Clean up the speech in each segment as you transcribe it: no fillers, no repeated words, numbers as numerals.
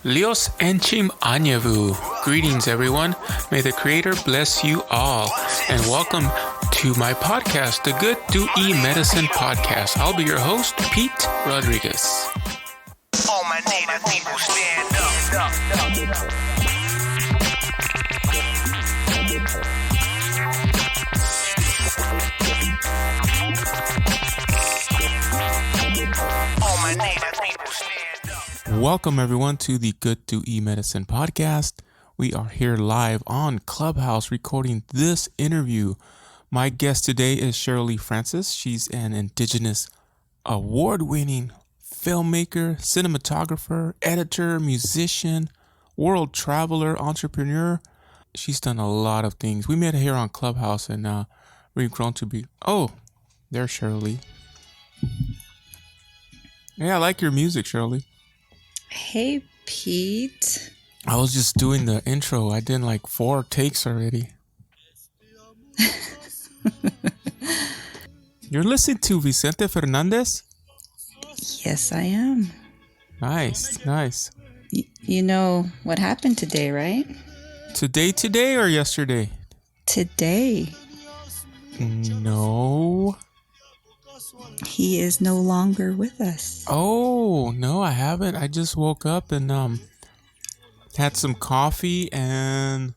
Lios Enchim Anyavu. Greetings, everyone. May the Creator bless you all. And welcome to my podcast, the Good to E Medicine Podcast. I'll be your host, Pete Rodriguez. All my native people stand up. All my native people stand up. Welcome, everyone, to the Good to E Medicine Podcast. We are here live on Clubhouse recording this interview. My guest today is Cherylee Francis. She's an Indigenous award-winning filmmaker, cinematographer, editor, musician, world traveler, entrepreneur. She's done a lot of things. We met here on Clubhouse, and we've grown to be... Oh, there's Cherylee. Yeah, I like your music, Cherylee. Hey, Pete. I was just doing the intro. I did like 4 takes already. You're listening to Vicente Fernandez? Yes, I am. Nice. You know what happened today, right? Today or yesterday? Today. No. He is no longer with us. Oh, no, I haven't. I just woke up and had some coffee and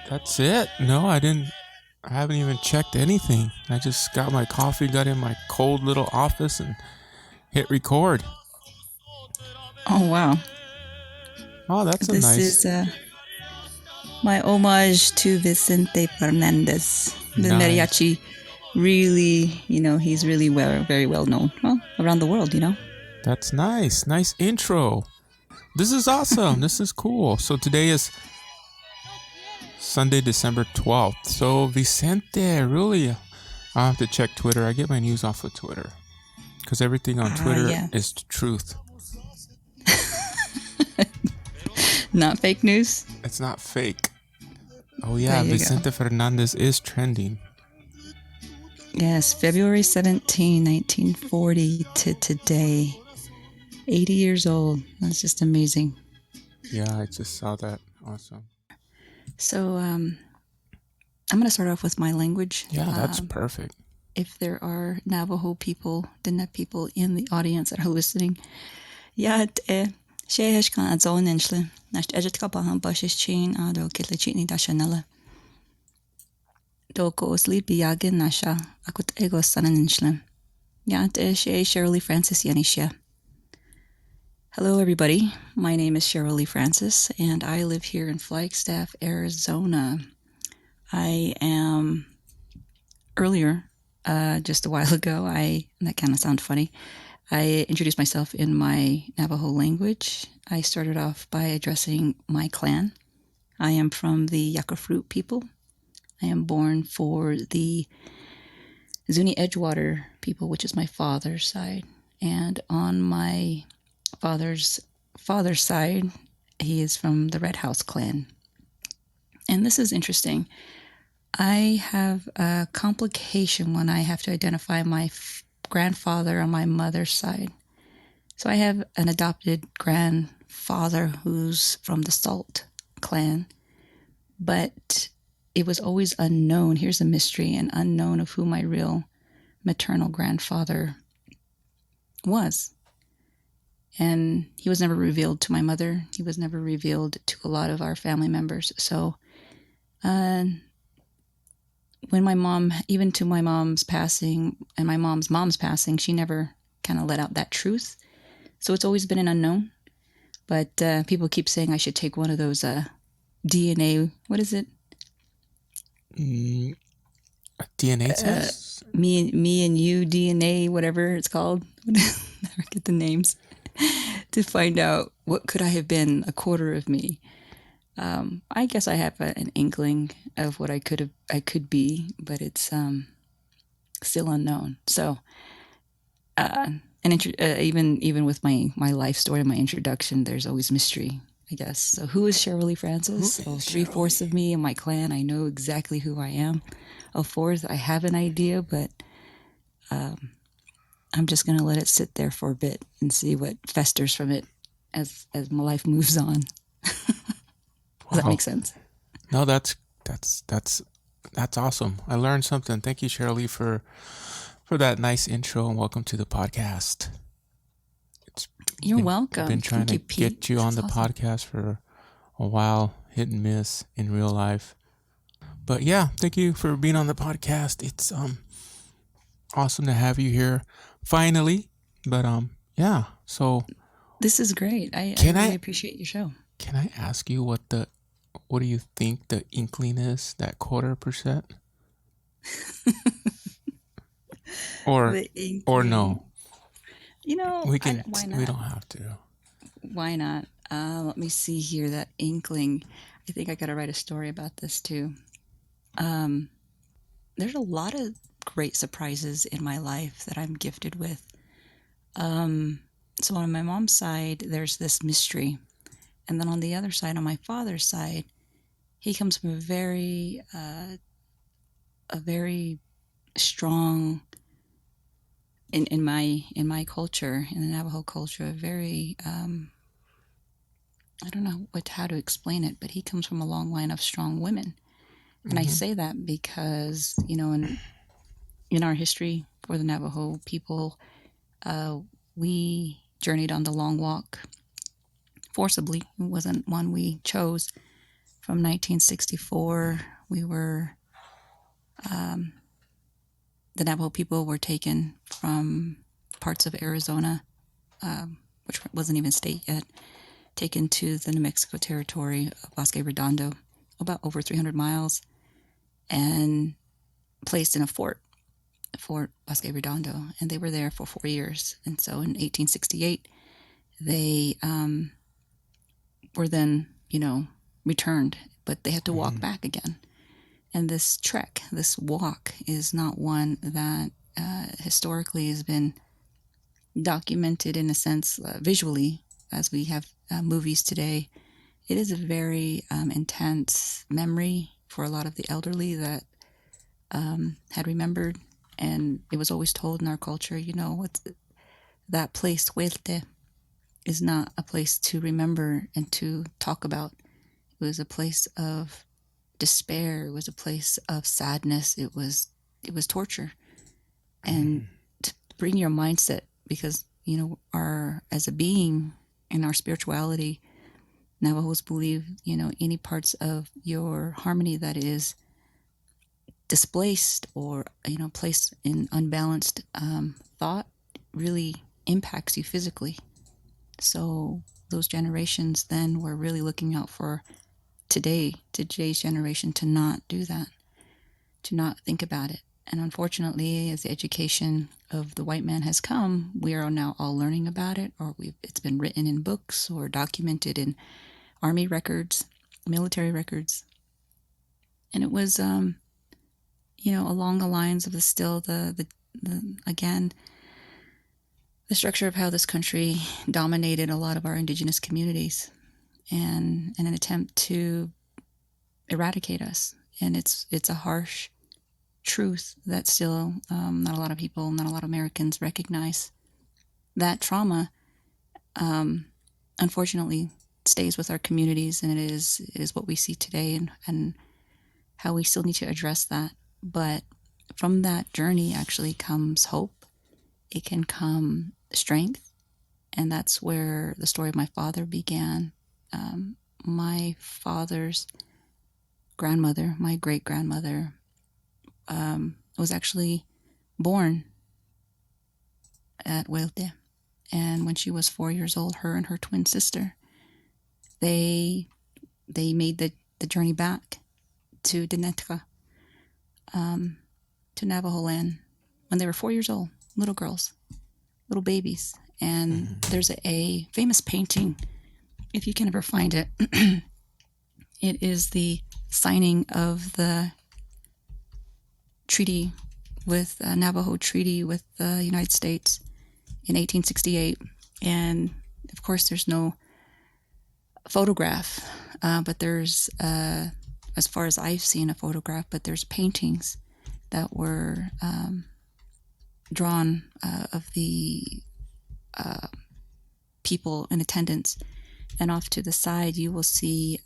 that's it. No, I haven't even checked anything. I just got my coffee, got in my cold little office and hit record. Oh, wow. Oh, that's This is my homage to Vicente Fernandez. The mariachi really, he's really very well known. Well, around the world, That's nice. Nice intro. This is awesome. This is cool. So today is Sunday, December 12th. So Vicente, really, I have to check Twitter. I get my news off of Twitter because everything on Twitter is the truth. Not fake news? It's not fake. Oh yeah, Vicente Fernandez is trending. Yes, February 17, 1940 to today. 80 years old. That's just amazing. Yeah, I just saw that. Awesome. So, I'm going to start off with my language. Yeah, that's perfect. If there are Navajo people, Diné people in the audience that are listening, shehesh kan adzon inshle, nash ejet kapahan bashish chin ado kitlechini dashanella. Doko osli biyagin nasha akut ego sanan inshle. Cherylee Francis Yanisha. Hello, everybody. My name is Cherylee Francis, and I live here in Flagstaff, Arizona. I am earlier, just a while ago, that kind of sounds funny, I introduced myself in my Navajo language. I started off by addressing my clan. I am from the Yaqui people. I am born for the Zuni Edgewater people, which is my father's side. And on my father's side, he is from the Red House clan. And this is interesting. I have a complication when I have to identify my grandfather on my mother's side. So I have an adopted grandfather who's from the Salt clan, but it was always unknown. Here's a mystery, an unknown of who my real maternal grandfather was. And he was never revealed to my mother. He was never revealed to a lot of our family members. So when my mom, even to my mom's passing and my mom's passing, she never kind of let out that truth. So it's always been an unknown. But people keep saying I should take one of those DNA, what is it? A DNA test? Me and you DNA, whatever it's called. Never get the names. To find out what could I have been a quarter of me. I guess I have an inkling of what I could be, but it's still unknown. So, even with my life story, my introduction, there's always mystery, I guess. So, who is Cherylee Francis? So, 3/4 of me and my clan, I know exactly who I am. 1/4, I have an idea, but I'm just going to let it sit there for a bit and see what festers from it as my life moves on. Does that Wow. make sense? No, that's awesome. I learned something. Thank you, Cherylee, for that nice intro, and welcome to the podcast. You're welcome. Been trying Thank you, to Pete. get you on That's the awesome. podcast for a while, hit and miss in real life. But yeah, thank you for being on the podcast. It's awesome to have you here finally. But yeah, so This is great. I Can really I- appreciate your show. can I ask you what do you think the inkling is, that 1/4%? Or The or inkling. no? You know, We can why we not? don't have to. Why not? Let me see here. That inkling. I think I got to write a story about this too. There's a lot of great surprises in my life that I'm gifted with. So on my mom's side, there's this mystery, and then on the other side, on my father's side, he comes from a very strong in my culture, in the Navajo culture, a very I don't know how to explain it, but he comes from a long line of strong women. And I say that because, in our history for the Navajo people, we journeyed on the long walk forcibly. It wasn't one we chose. From 1964, we were, the Navajo people were taken from parts of Arizona, which wasn't even state yet, taken to the New Mexico territory of Bosque Redondo, about over 300 miles, and placed in a fort, Fort Bosque Redondo, and they were there for 4 years. And so in 1868, they were then, returned, but they had to walk back again. And this trek, this walk, is not one that historically has been documented in a sense visually, as we have movies today. It is a very intense memory for a lot of the elderly that had remembered, and it was always told in our culture, that place, Huelte, is not a place to remember and to talk about. It was a place of despair. It was a place of sadness. It was torture. And to bring your mindset, because as a being in our spirituality, Navajos believe any parts of your harmony that is displaced or placed in unbalanced thought really impacts you physically. So those generations then were really looking out for today's generation to not do that, to not think about it. And unfortunately, as the education of the white man has come, we are now all learning about it, or it's been written in books or documented in army records, military records. And it was, along the lines of the again, the structure of how this country dominated a lot of our indigenous communities, and in an attempt to eradicate us. And it's a harsh truth that still not a lot of people, not a lot of Americans recognize. That trauma, unfortunately, stays with our communities, and it is what we see today, and how we still need to address that. But from that journey actually comes hope. It can come strength, and that's where the story of my father began. My father's grandmother, my great-grandmother, was actually born at Huelte. And when she was 4 years old, her and her twin sister, they made the journey back to Dinetka, to Navajo land, when they were 4 years old, little girls, little babies. And there's a famous painting, if you can ever find it. It is the signing of the treaty with Navajo treaty with the United States in 1868. And of course, there's no photograph, but there's, as far as I've seen a photograph, but there's paintings that were drawn of the people in attendance. And off to the side, you will see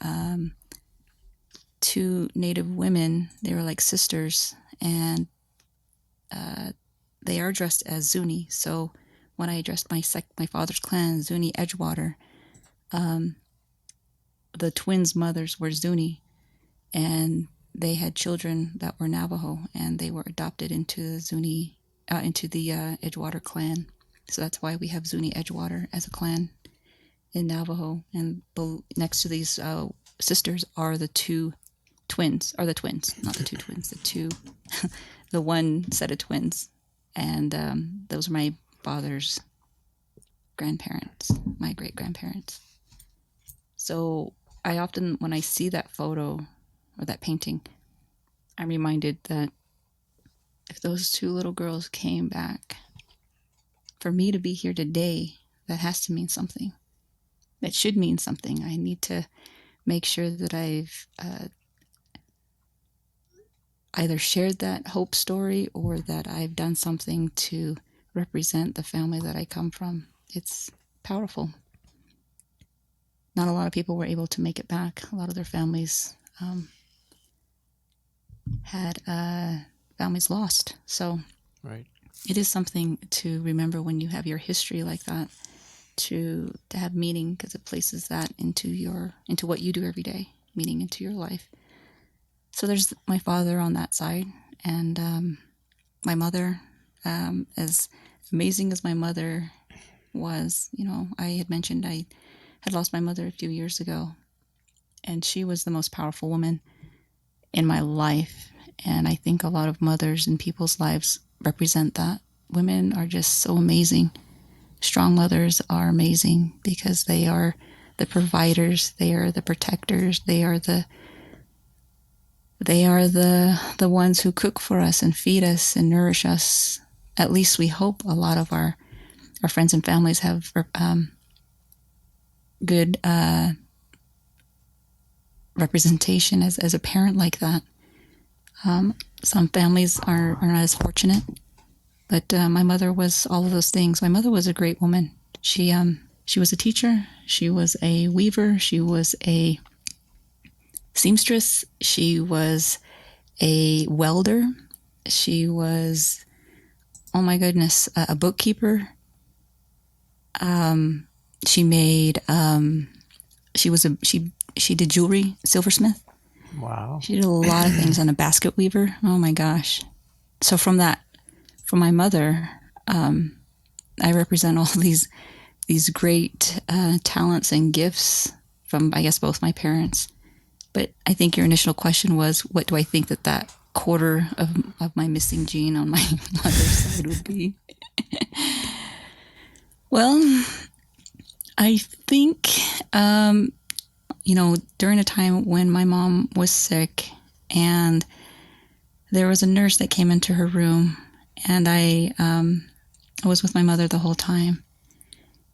two Native women. They were like sisters, and they are dressed as Zuni. So when I addressed my father's clan, Zuni Edgewater, the twins' mothers were Zuni, and they had children that were Navajo, and they were adopted into Zuni, into the Edgewater clan. So that's why we have Zuni Edgewater as a clan in Navajo. And next to these sisters are the twins, not the two twins, the one set of twins. And those are my father's grandparents, my great-grandparents. So I often, when I see that photo or that painting, I'm reminded that if those two little girls came back, for me to be here today, that has to mean something. That should mean something. I need to make sure that I've either shared that hope story or that I've done something to represent the family that I come from. It's powerful. Not a lot of people were able to make it back. A lot of their families had families lost. So Right. it is something to remember when you have your history like that, to have meaning, because it places that into what you do every day, meaning into your life. So there's my father on that side, and my mother. As amazing as my mother was, I had mentioned I had lost my mother a few years ago, and she was the most powerful woman in my life. And I think a lot of mothers in people's lives represent that. Women are just so amazing. Strong mothers are amazing because they are the providers, they are the protectors, they are the ones who cook for us and feed us and nourish us. At least we hope a lot of our friends and families have good representation as a parent like that. Some families are not as fortunate, but my mother was all of those things. My mother was a great woman. She was a teacher. She was a weaver. She was a seamstress. She was a welder. She was, oh my goodness, a bookkeeper. She made, she did jewelry, silversmith. Wow. She did a lot of things, on a basket weaver. Oh my gosh. So from my mother, I represent all these great talents and gifts from, I guess, both my parents. But I think your initial question was, what do I think that quarter of my missing gene on my mother's side would be? Well, I think, during a time when my mom was sick, and there was a nurse that came into her room, and I was with my mother the whole time.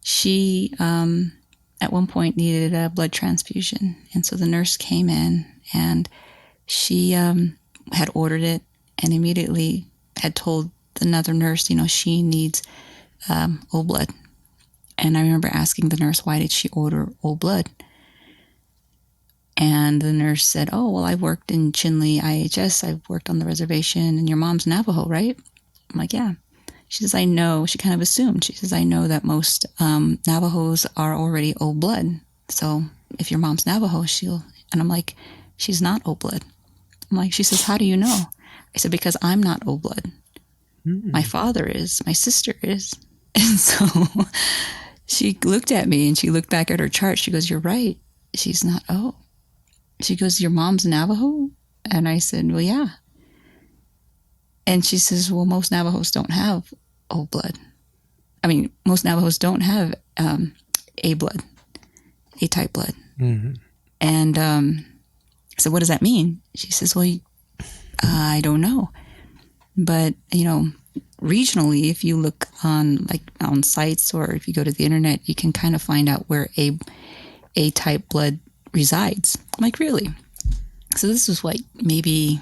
She, at one point, needed a blood transfusion, and so the nurse came in, and she had ordered it, and immediately had told another nurse, she needs O blood. And I remember asking the nurse, why did she order O blood? And the nurse said, oh, well, I worked in Chinle IHS. I've worked on the reservation, and your mom's Navajo, right? I'm like, yeah. She says, I know. She kind of assumed. She says, I know that most Navajos are already O blood. So if your mom's Navajo, and I'm like, she's not O blood. I'm like, she says, how do you know? I said, because I'm not O blood. My father is. My sister is. And so she looked at me, and she looked back at her chart. She goes, you're right. She's not O. She goes, your mom's Navajo? And I said, well, yeah. And she says, well, most Navajos don't have O blood. I mean, most Navajos don't have A blood, A-type blood. Mm-hmm. And I said, what does that mean? She says, well, I don't know. But, regionally, if you look on sites, or if you go to the internet, you can kind of find out where A-type blood resides. I'm like, really? So this was maybe,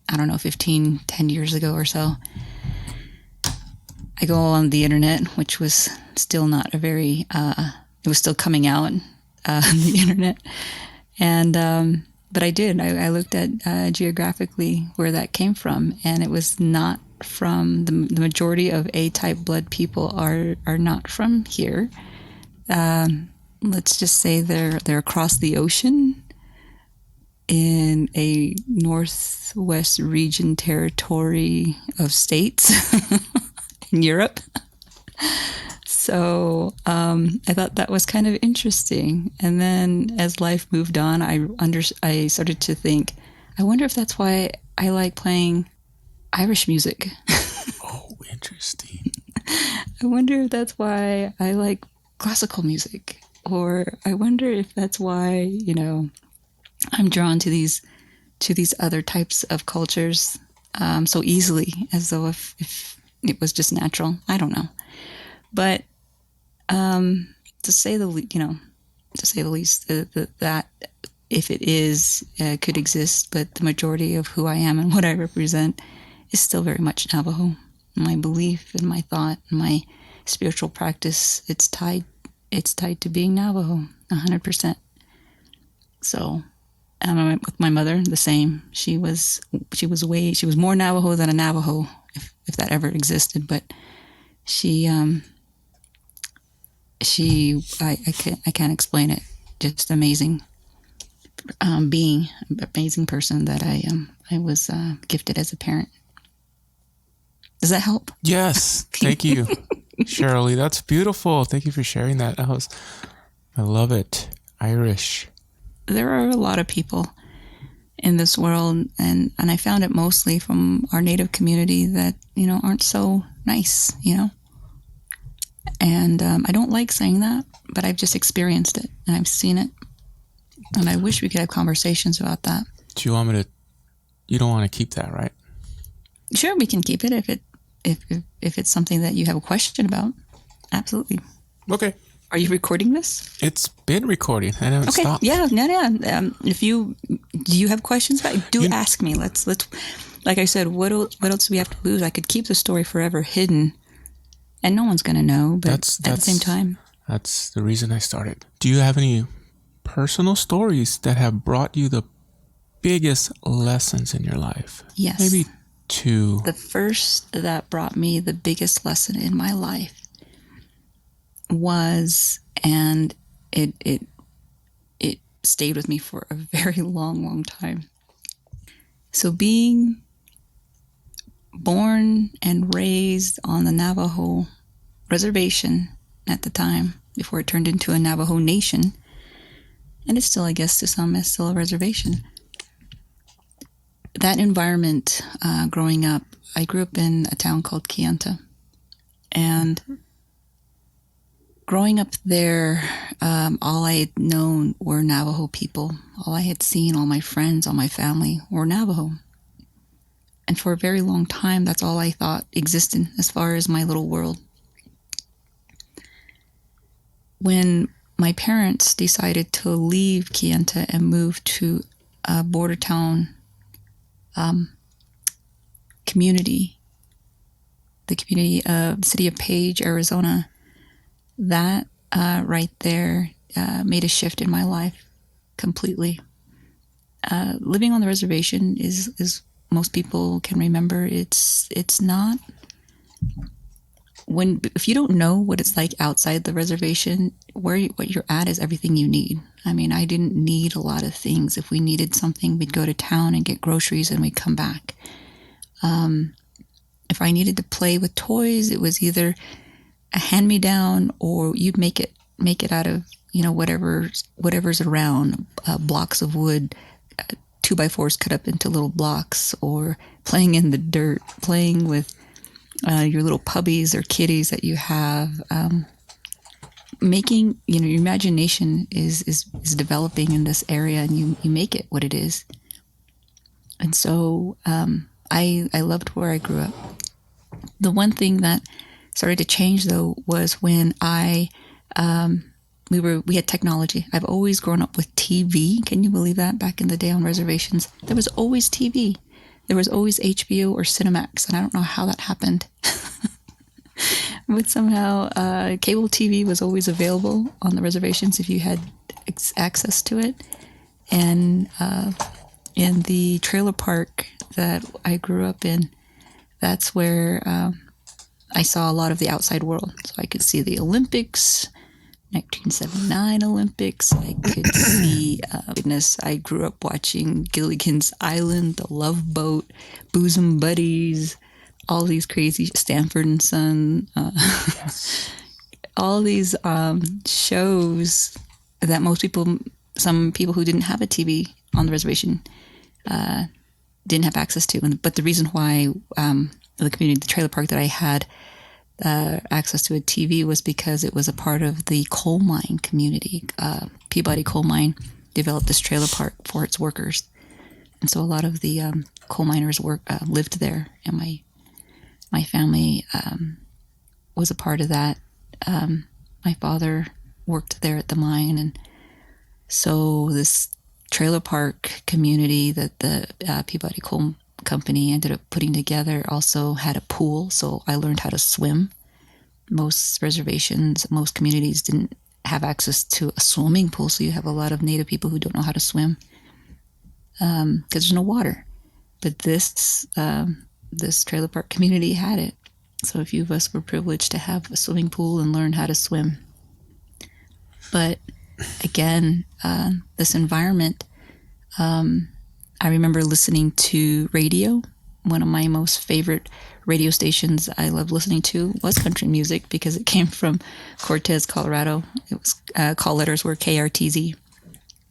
I don't know, 10 years ago or so. I go on the internet, which was still not a very it was still coming out on the internet. And but I did. I looked at geographically where that came from, and it was not from the majority of A-type blood people are not from here. Let's just say they're across the ocean in a northwest region territory of states in Europe. So I thought that was kind of interesting. And then as life moved on, I started to think, I wonder if that's why I like playing Irish music. Oh, interesting. I wonder if that's why I like classical music. Or I wonder if that's why, you know, I'm drawn to these other types of cultures so easily, as though if it was just natural. I don't know. But to say the least, that if it is, could exist, but the majority of who I am and what I represent is still very much Navajo. My belief and my thought and my spiritual practice, it's tied to being Navajo, 100%. So, with my mother, the same. She was more Navajo than a Navajo, if that ever existed. But I can't explain it. Just amazing being, amazing person that I was gifted as a parent. Does that help? Yes, thank you, Cherylee. That's beautiful. Thank you for sharing that. I love it. Irish. There are a lot of people in this world, and I found it mostly from our native community that, you know, aren't so nice, you know. And I don't like saying that, but I've just experienced it and I've seen it, and I wish we could have conversations about that. Do you want me to? You don't want to keep that, right? Sure, we can keep it if it's something that you have a question about. Absolutely. Okay. Are you recording this? It's been recording. I haven't Okay. stopped. Yeah. Do you have questions? Ask me. Let's. Like I said, what else do we have to lose? I could keep the story forever hidden, and no one's gonna know. But at the same time, that's the reason I started. Do you have any personal stories that have brought you the biggest lessons in your life? Yes. Maybe two. The first that brought me the biggest lesson in my life was, and it stayed with me for a very long time. So being born and raised on the Navajo reservation at the time, before it turned into a Navajo nation, and it's still, I guess, to some, it's still a reservation. That environment, growing up, I grew up in a town called Keanu, and growing up there, all I had known were Navajo people. All I had seen, all my friends, all my family were Navajo. And for a very long time, that's all I thought existed as far as my little world. When my parents decided to leave Keanu and move to a border town community, the community of the city of Page, Arizona, that right there made a shift in my life completely. Living on the reservation is most people can remember, it's not, if you don't know what it's like outside the reservation, what you're at is everything you need. I mean, I didn't need a lot of things. If we needed something, we'd go to town and get groceries and we'd come back. If I needed to play with toys, it was either a hand-me-down, or you'd make it out of, you know, whatever's around, blocks of wood, 2x4s cut up into little blocks, or playing in the dirt, playing with your little puppies or kitties that you have. Making, you know, your imagination is developing in this area, and you make it what it is. And so I loved where I grew up. The one thing that started to change, though, was when we had technology. I've always grown up with TV. Can you believe that? Back in the day on reservations, there was always TV. There was always HBO or Cinemax, and I don't know how that happened. But somehow cable TV was always available on the reservations if you had access to it. And in the trailer park that I grew up in, that's where I saw a lot of the outside world. So I could see the Olympics, 1979 Olympics. I could see, goodness, I grew up watching Gilligan's Island, The Love Boat, Bosom Buddies, all these crazy Stanford and Son, all these shows that most people, some people who didn't have a TV on the reservation, didn't have access to. But the reason why the community, the trailer park that I had access to a TV was because it was a part of the coal mine community. Peabody Coal Mine developed this trailer park for its workers. And so a lot of the coal miners lived there, and my family was a part of that. My father worked there at the mine, and so this trailer park community that the Peabody Coal Company ended up putting together also had a pool, so I learned how to swim. Most reservations, most communities didn't have access to a swimming pool, so you have a lot of Native people who don't know how to swim because there's no water. But this trailer park community had it, so a few of us were privileged to have a swimming pool and learn how to swim. But again, this environment, I remember listening to radio. One of my most favorite radio stations I loved listening to was country music because it came from Cortez, Colorado. It was call letters were KRTZ.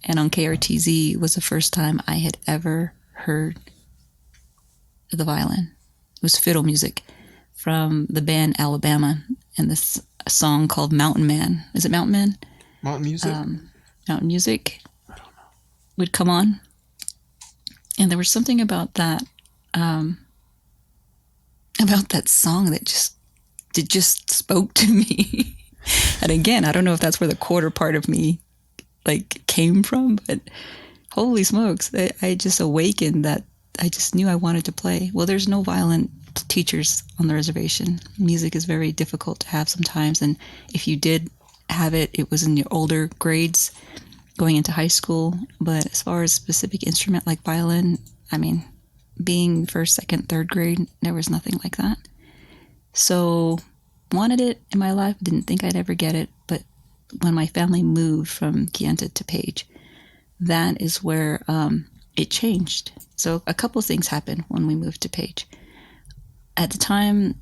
And on KRTZ was the first time I had ever heard the violin. It was fiddle music from the band Alabama, and this song called Mountain Man. Is it Mountain Man? Mountain music? Mountain music I don't know. would come on. And there was something about that song that just spoke to me. And again, I don't know if that's where the quarter part of me came from, but holy smokes, I just awakened that I just knew I wanted to play. Well, there's no violin teachers on the reservation. Music is very difficult to have sometimes, and if you did have it, it was in your older grades going into high school. But as far as specific instrument like violin, I mean, being first, second, third grade, there was nothing like that. So wanted it in my life, didn't think I'd ever get it. But when my family moved from Kayenta to Page, that is where it changed. So a couple of things happened when we moved to Page. At the time,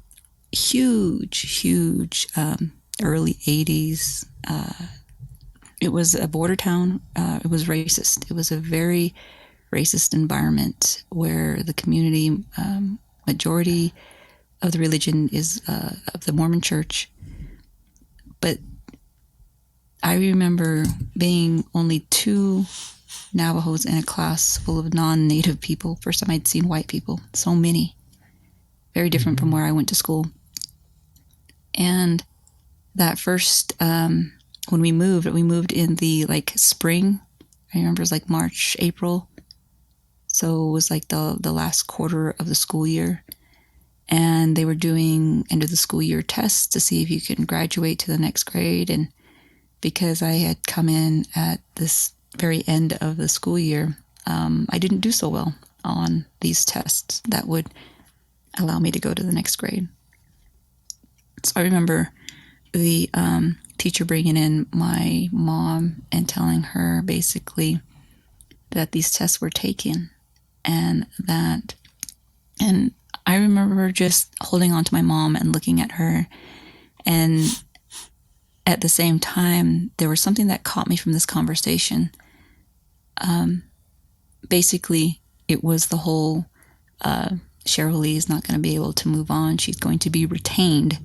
huge, early 80s. It was a border town. It was racist. It was a very racist environment where the community, majority of the religion is of the Mormon Church. But I remember being only 2 Navajos in a class full of non-Native people. First time I'd seen white people. So many. Very different from where I went to school. And that first, when we moved in the spring. I remember it was March, April. So it was the last quarter of the school year. And they were doing end of the school year tests to see if you can graduate to the next grade. And because I had come in at this very end of the school year, I didn't do so well on these tests that would allow me to go to the next grade. So I remember the teacher bringing in my mom and telling her basically that these tests were taken, and I remember just holding on to my mom and looking at her, and at the same time there was something that caught me from this conversation. Basically it was the whole Cherylee is not going to be able to move on. She's going to be retained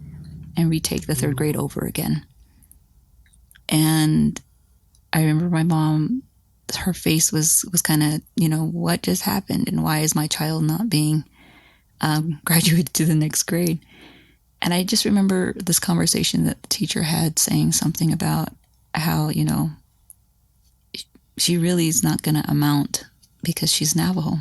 and retake the 3rd grade over again. And I remember my mom, her face was kind of, what just happened and why is my child not being graduated to the next grade? And I just remember this conversation that the teacher had saying something about how, she really is not going to amount because she's Navajo.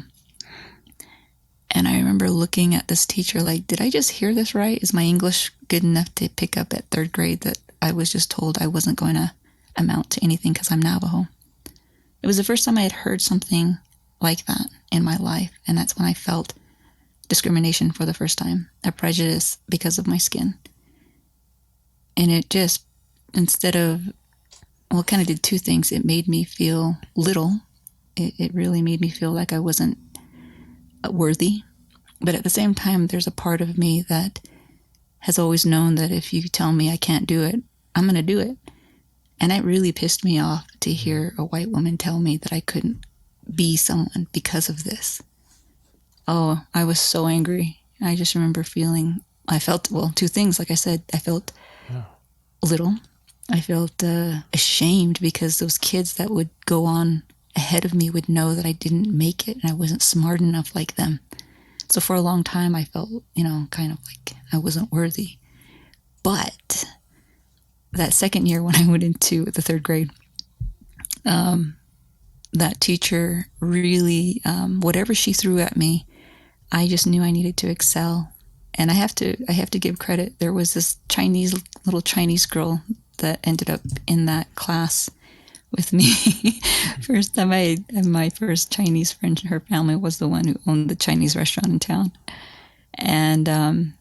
And I remember looking at this teacher like, did I just hear this right? Is my English good enough to pick up at third grade that I was just told I wasn't going to amount to anything because I'm Navajo? It was the first time I had heard something like that in my life. And that's when I felt discrimination for the first time, a prejudice because of my skin. And it just, instead of, well, it kind of did two things. It made me feel little. It really made me feel like I wasn't worthy. But at the same time, there's a part of me that has always known that if you tell me I can't do it, I'm going to do it. And it really pissed me off to hear a white woman tell me that I couldn't be someone because of this. Oh, I was so angry. I just remember feeling, I felt, well, two things. Like I said, I felt little. I felt ashamed because those kids that would go on ahead of me would know that I didn't make it and I wasn't smart enough like them. So for a long time, I felt, kind of like I wasn't worthy. But that second year when I went into the third grade, that teacher really, whatever she threw at me, I just knew I needed to excel. And I have to give credit. There was this little Chinese girl that ended up in that class with me. First time I had my first Chinese friend, her family was the one who owned the Chinese restaurant in town. And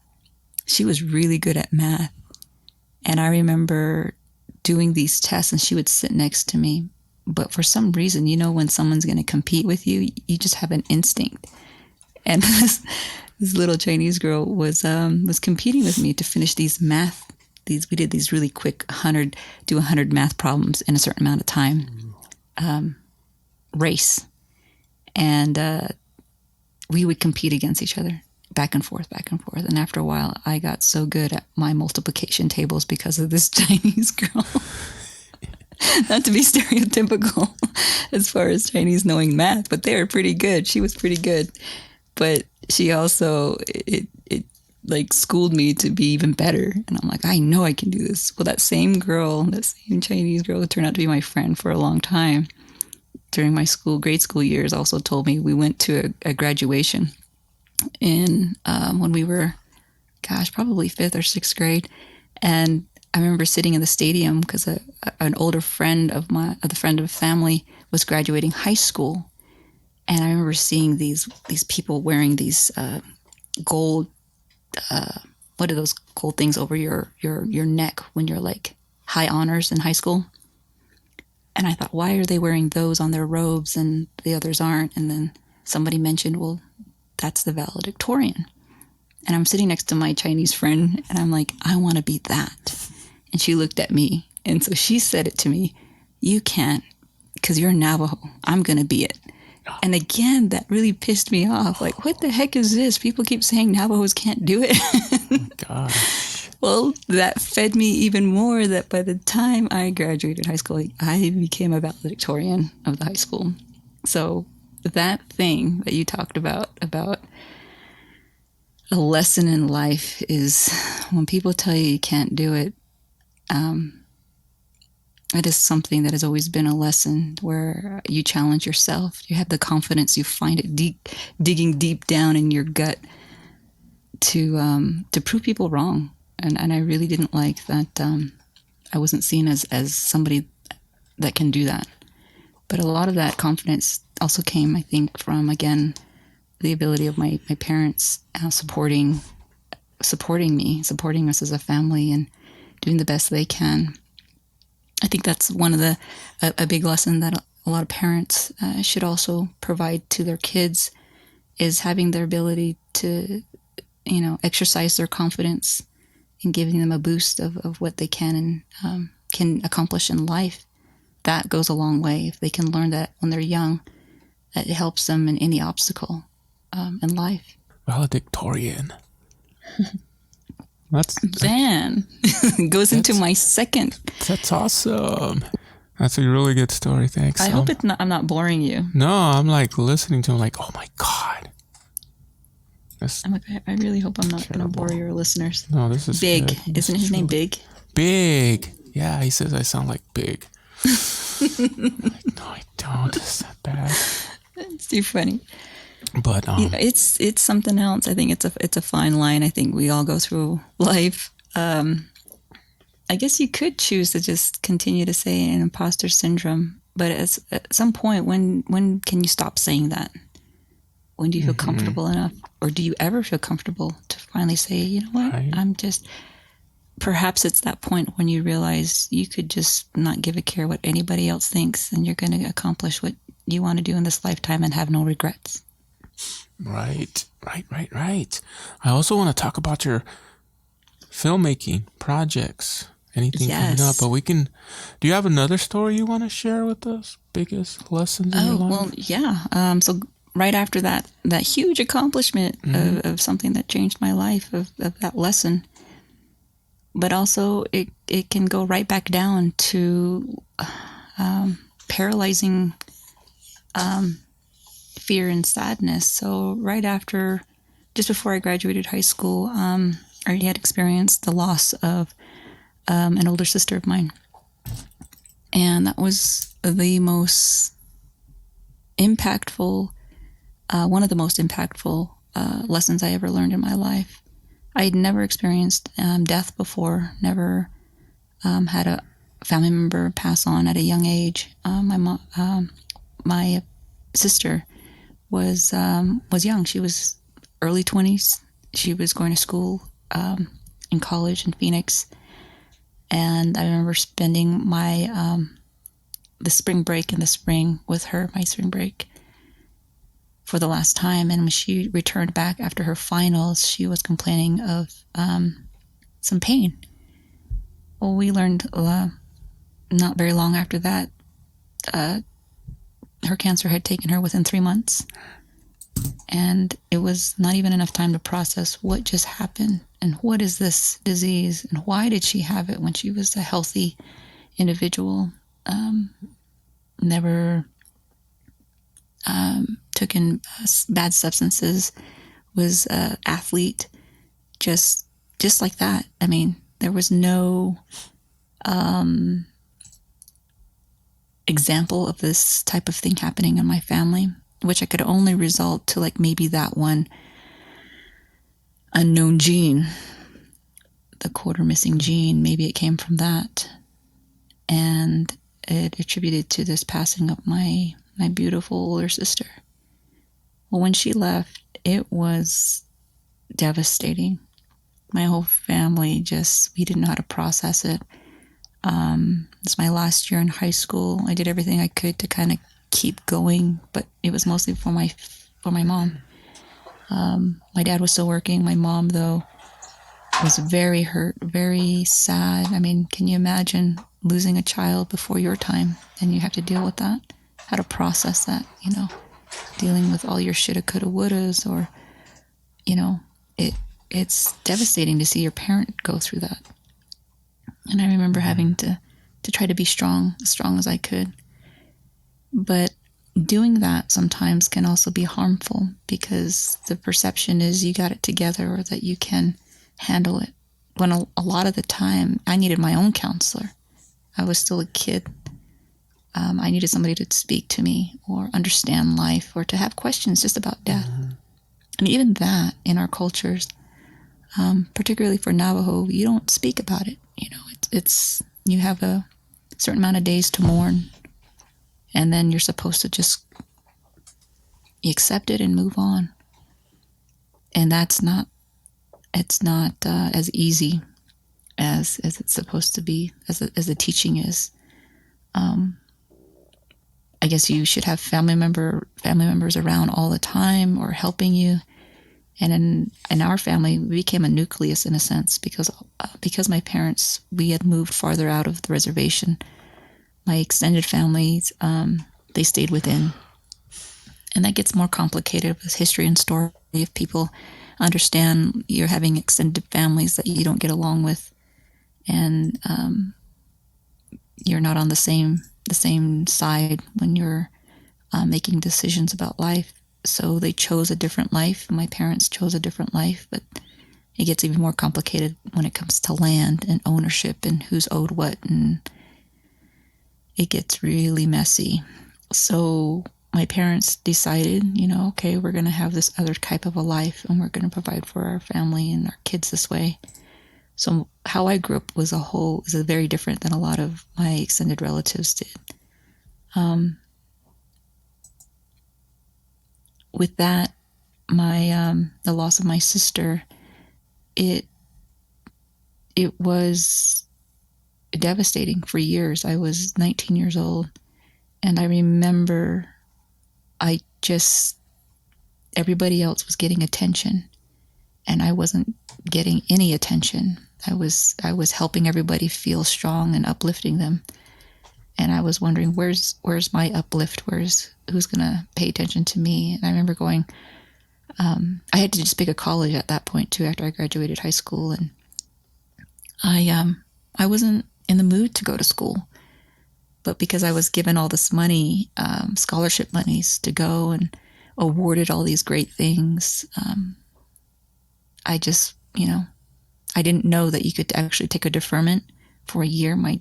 she was really good at math. And I remember doing these tests and she would sit next to me. But for some reason, when someone's going to compete with you, you just have an instinct. And this little Chinese girl was competing with me to finish these math. We did these really quick 100 math problems in a certain amount of time, race. And we would compete against each other, back and forth. And after a while, I got so good at my multiplication tables because of this Chinese girl. Not to be stereotypical as far as Chinese knowing math, but they were pretty good. She was pretty good. But she also, it schooled me to be even better. And I'm like, I know I can do this. Well, that same Chinese girl who turned out to be my friend for a long time during my grade school years also told me, we went to a graduation when we were, probably 5th or 6th grade. And I remember sitting in the stadium because an older friend of the friend of a family was graduating high school. And I remember seeing these people wearing these gold, what are those gold things over your neck when you're like high honors in high school? And I thought, why are they wearing those on their robes and the others aren't? And then somebody mentioned, well, that's the valedictorian. And I'm sitting next to my Chinese friend and I'm like, I want to be that. And she looked at me. And so she said it to me, you can't because you're Navajo. I'm going to be it. And again, that really pissed me off. Like, what the heck is this? People keep saying Navajos can't do it. Oh my gosh. Well, that fed me even more that by the time I graduated high school, I became a valedictorian of the high school. So that thing that you talked about a lesson in life is when people tell you can't do it, it is something that has always been a lesson where you challenge yourself. You have the confidence. You find it digging deep down in your gut to prove people wrong. And I really didn't like that. I wasn't seen as somebody that can do that. But a lot of that confidence also came, I think, from, again, the ability of my parents supporting me, supporting us as a family and doing the best they can. I think that's one of a big lesson that a lot of parents should also provide to their kids is having their ability to, exercise their confidence and giving them a boost of what they can and can accomplish in life. That goes a long way. If they can learn that when they're young, that it helps them in any obstacle in life. Valedictorian. Van goes into my second. That's awesome. That's a really good story. Thanks. I hope I'm not boring you. No, I'm like listening to him like, oh my God. I really hope I'm not going to bore your listeners. No, this is Big. Good. Isn't his name Big? Big. Yeah, he says I sound like Big. Like, no, I don't. It's that bad. It's too funny. But It's something else. I think it's a fine line. I think we all go through life. I guess you could choose to just continue to say an imposter syndrome, but at some point, when can you stop saying that? When do you feel comfortable enough, or do you ever feel comfortable to finally say, you know what, Right. I'm just. Perhaps it's that point when you realize you could just not give a care what anybody else thinks, and you're going to accomplish what you want to do in this lifetime and have no regrets. Right. I also want to talk about your filmmaking projects. Anything coming up? Yes. But do you have another story you want to share with us? Biggest lessons in your life? Well, yeah. So right after that huge accomplishment of something that changed my life, of that lesson, but also it can go right back down to paralyzing fear and sadness. So right after, just before I graduated high school, I already had experienced the loss of an older sister of mine. And that was the most impactful, one of the most impactful lessons I ever learned in my life. I had never experienced death before, never had a family member pass on at a young age. My sister was young. She was early 20s. She was going to school in college in Phoenix. And I remember spending my the spring break in the spring with her, my spring break, for the last time. And when she returned back after her finals, she was complaining of some pain. Well, we learned not very long after that, her cancer had taken her within 3 months. And it was not even enough time to process what just happened and what is this disease and why did she have it when she was a healthy individual, never took in bad substances, was an athlete, just like that. I mean, there was no example of this type of thing happening in my family, which I could only result to like maybe that one unknown gene, the quarter missing gene. Maybe it came from that, and it attributed to this passing of my beautiful older sister. Well, when she left, it was devastating. My whole family we didn't know how to process it. It's my last year in high school. I did everything I could to kind of keep going, but it was mostly for my mom. My dad was still working. My mom, though, was very hurt, very sad. I mean, can you imagine losing a child before your time and you have to deal with that? How to process that, dealing with all your shoulda, coulda, wouldas, or, it's devastating to see your parent go through that. And I remember having to try to be strong, as strong as I could. But doing that sometimes can also be harmful because the perception is you got it together or that you can handle it. When a lot of the time I needed my own counselor. I was still a kid. I needed somebody to speak to me or understand life or to have questions just about death. And even that in our cultures, particularly for Navajo, you don't speak about it. It's you have a certain amount of days to mourn, and then you're supposed to just accept it and move on. And it's not as easy as it's supposed to be, as the teaching is. I guess you should have family members around all the time or helping you. And in our family, we became a nucleus in a sense because my parents, we had moved farther out of the reservation. My extended families, they stayed within. And that gets more complicated with history and story. If people understand you're having extended families that you don't get along with, and you're not on the same side when you're making decisions about life. So they chose a different life. My parents chose a different life, but it gets even more complicated when it comes to land and ownership and who's owed what, and it gets really messy. So my parents decided, okay, we're going to have this other type of a life, and we're going to provide for our family and our kids this way. So how I grew up is very different than a lot of my extended relatives did. With that, the loss of my sister, it was devastating for years. I was 19 years old, and I remember everybody else was getting attention, and I wasn't getting any attention. I was helping everybody feel strong and uplifting them. And I was wondering, where's my uplift? Who's going to pay attention to me? And I remember going, I had to just pick a college at that point too, after I graduated high school. And I wasn't in the mood to go to school, but because I was given all this money, scholarship monies to go and awarded all these great things, I just, I didn't know that you could actually take a deferment for a year. My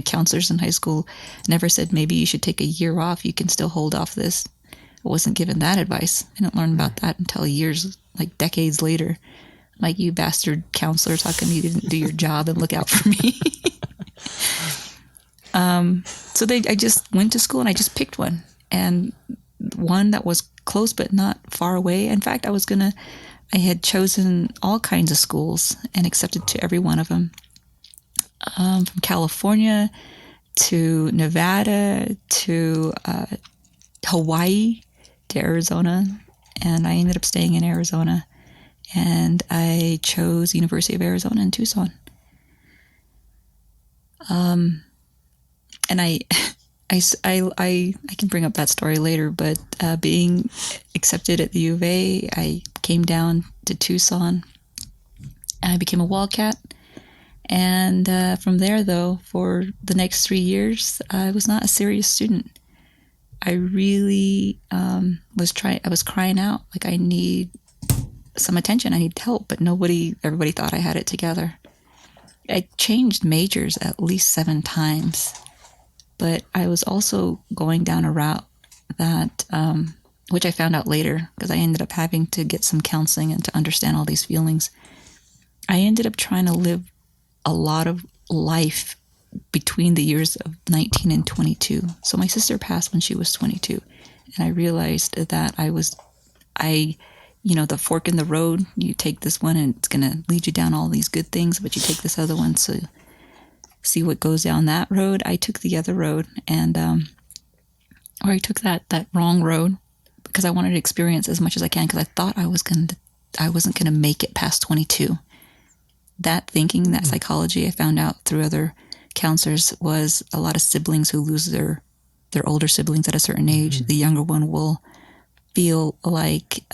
counselors in high school never said, maybe you should take a year off. You can still hold off this. I wasn't given that advice. I didn't learn about that until years, like decades later. Like, you bastard counselors, how come you didn't do your job and look out for me? So I just went to school and I just picked one, and one that was close but not far away. In fact, I had chosen all kinds of schools and accepted to every one of them. From California to Nevada to Hawaii to Arizona, and I ended up staying in Arizona, and I chose University of Arizona in Tucson. And I can bring up that story later, but being accepted at the U of A, I came down to Tucson and I became a Wildcat. And from there, though, for the next 3 years, I was not a serious student. I really was crying out, like, I need some attention, I need help, but everybody thought I had it together. I changed majors at least 7 times, but I was also going down a route that, which I found out later, because I ended up having to get some counseling and to understand all these feelings. I ended up trying to live a lot of life between the years of 19 and 22. So my sister passed when she was 22, and I realized that the fork in the road, you take this one and it's going to lead you down all these good things, but you take this other one to see what goes down that road. I took the other road, and or I took that wrong road because I wanted to experience as much as I can, because I thought I wasn't going to make it past 22. That thinking, that psychology, I found out through other counselors, was a lot of siblings who lose their older siblings at a certain age. Mm-hmm. The younger one will feel like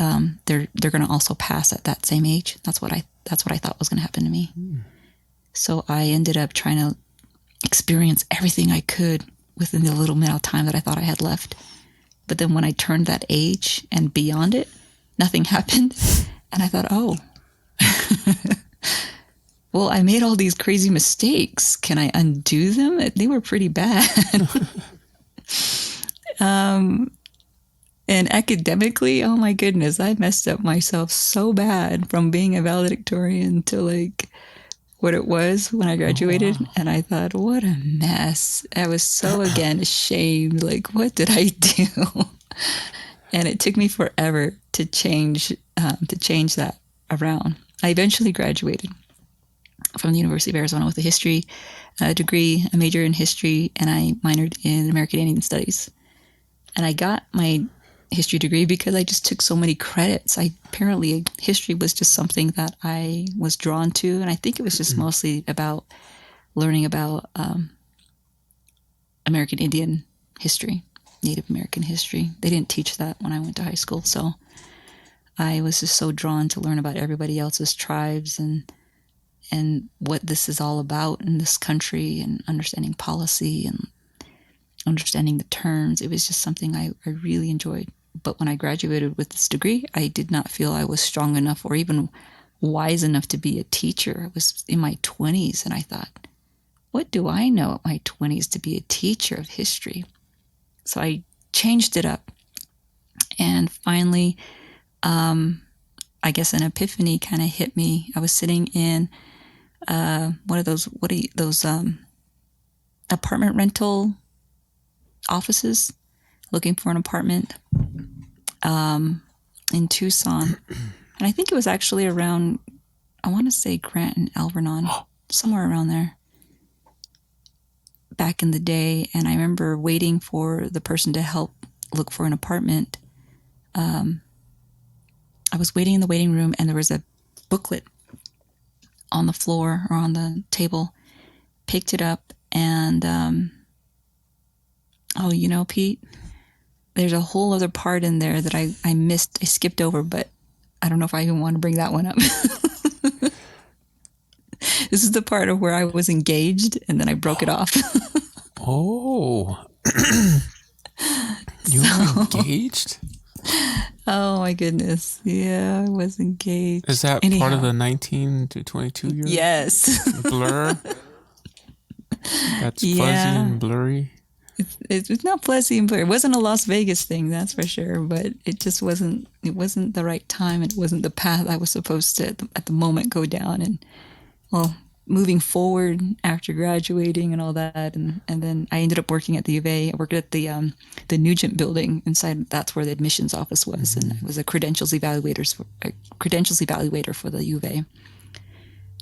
they're going to also pass at that same age. That's what I thought was going to happen to me. Mm. So I ended up trying to experience everything I could within the little amount of time that I thought I had left. But then when I turned that age and beyond it, nothing happened. And I thought, oh, well, I made all these crazy mistakes. Can I undo them? They were pretty bad. And academically, oh my goodness, I messed up myself so bad, from being a valedictorian to like what it was when I graduated. Oh, wow. And I thought, what a mess. I was so, again, ashamed. Like, what did I do? And it took me forever to change that around. I eventually graduated from the University of Arizona with a history degree, a major in history, and I minored in American Indian Studies. And I got my history degree because I just took so many credits. Apparently history was just something that I was drawn to, and I think it was just mostly about learning about American Indian history, Native American history. They didn't teach that when I went to high school, so I was just so drawn to learn about everybody else's tribes and what this is all about in this country, and understanding policy and understanding the terms. It was just something I really enjoyed. But when I graduated with this degree, I did not feel I was strong enough or even wise enough to be a teacher. I was in my 20s, and I thought, what do I know at my 20s to be a teacher of history? So I changed it up. And finally, I guess an epiphany kind of hit me. I was sitting in one of those apartment rental offices, looking for an apartment in Tucson, and I think it was actually around, I want to say Grant and Alvernon, somewhere around there, back in the day. And I remember waiting for the person to help look for an apartment. I was waiting in the waiting room, and there was a booklet on the floor or on the table. Picked it up, and Pete, there's a whole other part in there that I missed. I skipped over, but I don't know if I even want to bring that one up. This is the part of where I was engaged, and then I broke it off. Oh. You were engaged? Oh my goodness. Yeah, I was engaged. Is that part of the 19 to 22 year? Yes. Blur? That's fuzzy and blurry? It's not fuzzy and blurry. It wasn't a Las Vegas thing, that's for sure, but it just wasn't the right time. It wasn't the path I was supposed to at the moment go down. And well, moving forward after graduating and all that, and then I ended up working at the U of A. I worked at the Nugent building inside. That's where the admissions office was, and I was a credentials evaluator for the U of A.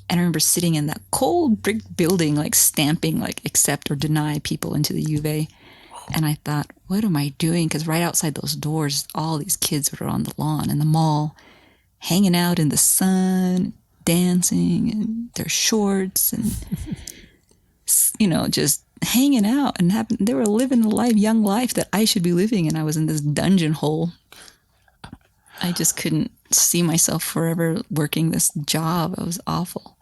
And I remember sitting in that cold brick building, like stamping, like accept or deny people into the U of A. And I thought, what am I doing? Because right outside those doors, all these kids were on the lawn in the mall, hanging out in the sun, dancing in their shorts, and just hanging out, and they were living the young life that I should be living, and I was in this dungeon hole. I just couldn't see myself forever working this job. It was awful.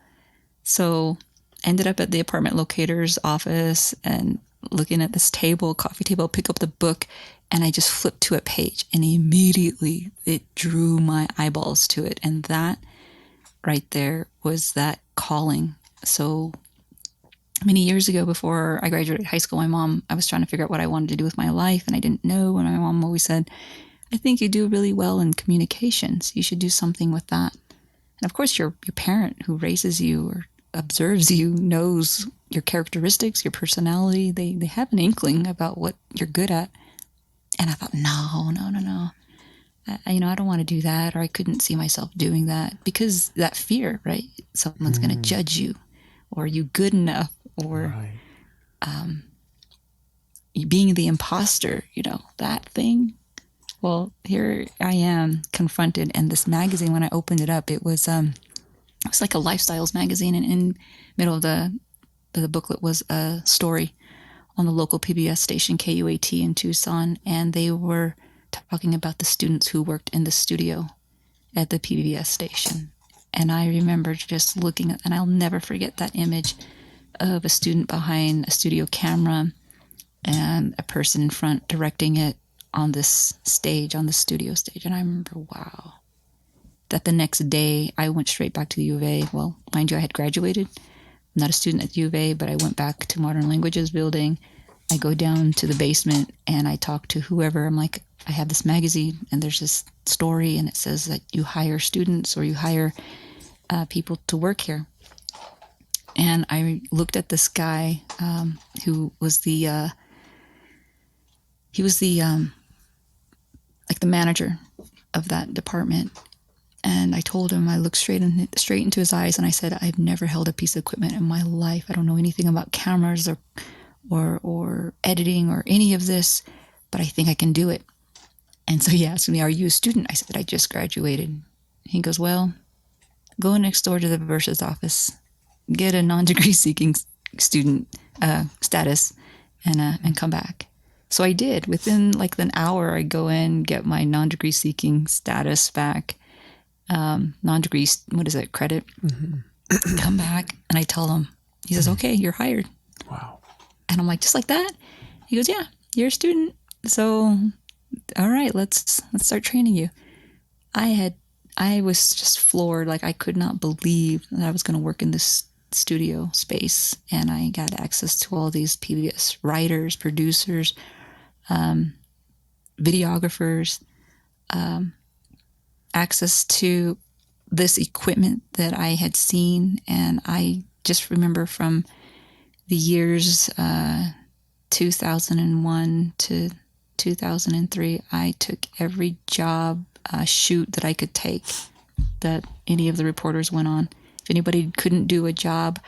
So I ended up at the apartment locator's office and looking at this coffee table, pick up the book, and I just flipped to a page, and immediately it drew my eyeballs to it. And that right there was that calling. So many years ago, before I graduated high school, I was trying to figure out what I wanted to do with my life, and I didn't know. And my mom always said, I think you do really well in communications. You should do something with that. And of course, your parent who raises you or observes you knows your characteristics, your personality. They have an inkling about what you're good at. And I thought, no. I don't want to do that, or I couldn't see myself doing that, because that fear, right? Someone's going to judge you, or are you good enough, or you being the imposter, that thing. Well, here I am confronted, and this magazine, when I opened it up, it was like a lifestyles magazine, and in the middle of the booklet was a story on the local PBS station, KUAT in Tucson, and they were talking about the students who worked in the studio at the PBS station. And I remember just looking at, and I'll never forget that image of a student behind a studio camera and a person in front directing it on this stage, on the studio stage. And I remember, wow, that the next day I went straight back to the U of A. Well, mind you, I had graduated. I'm not a student at the U of A, but I went back to Modern Languages building. I go down to the basement and I talk to whoever. I'm like, I have this magazine and there's this story, and it says that you hire students, or you hire people to work here. And I looked at this guy who was the like the manager of that department. And I told him, I looked straight into his eyes, and I said, I've never held a piece of equipment in my life. I don't know anything about cameras or editing or any of this, but I think I can do it. And so he asked me, are you a student? I said, I just graduated. He goes, well, go next door to the bursar's office, get a non-degree seeking student status, and come back. So I did. Within like an hour, I go in, get my non-degree seeking status back. Non-degree, what is it, credit? Mm-hmm. Come back, and I tell him. He says, okay, you're hired. Wow. And I'm like, just like that? He goes, yeah, you're a student. So, all right, let's start training you. I was just floored. Like, I could not believe that I was going to work in this studio space, and I got access to all these PBS writers, producers, videographers, access to this equipment that I had seen. And I just remember from the years 2001 to 2003, I took every job shoot that I could take that any of the reporters went on. If anybody couldn't do a job,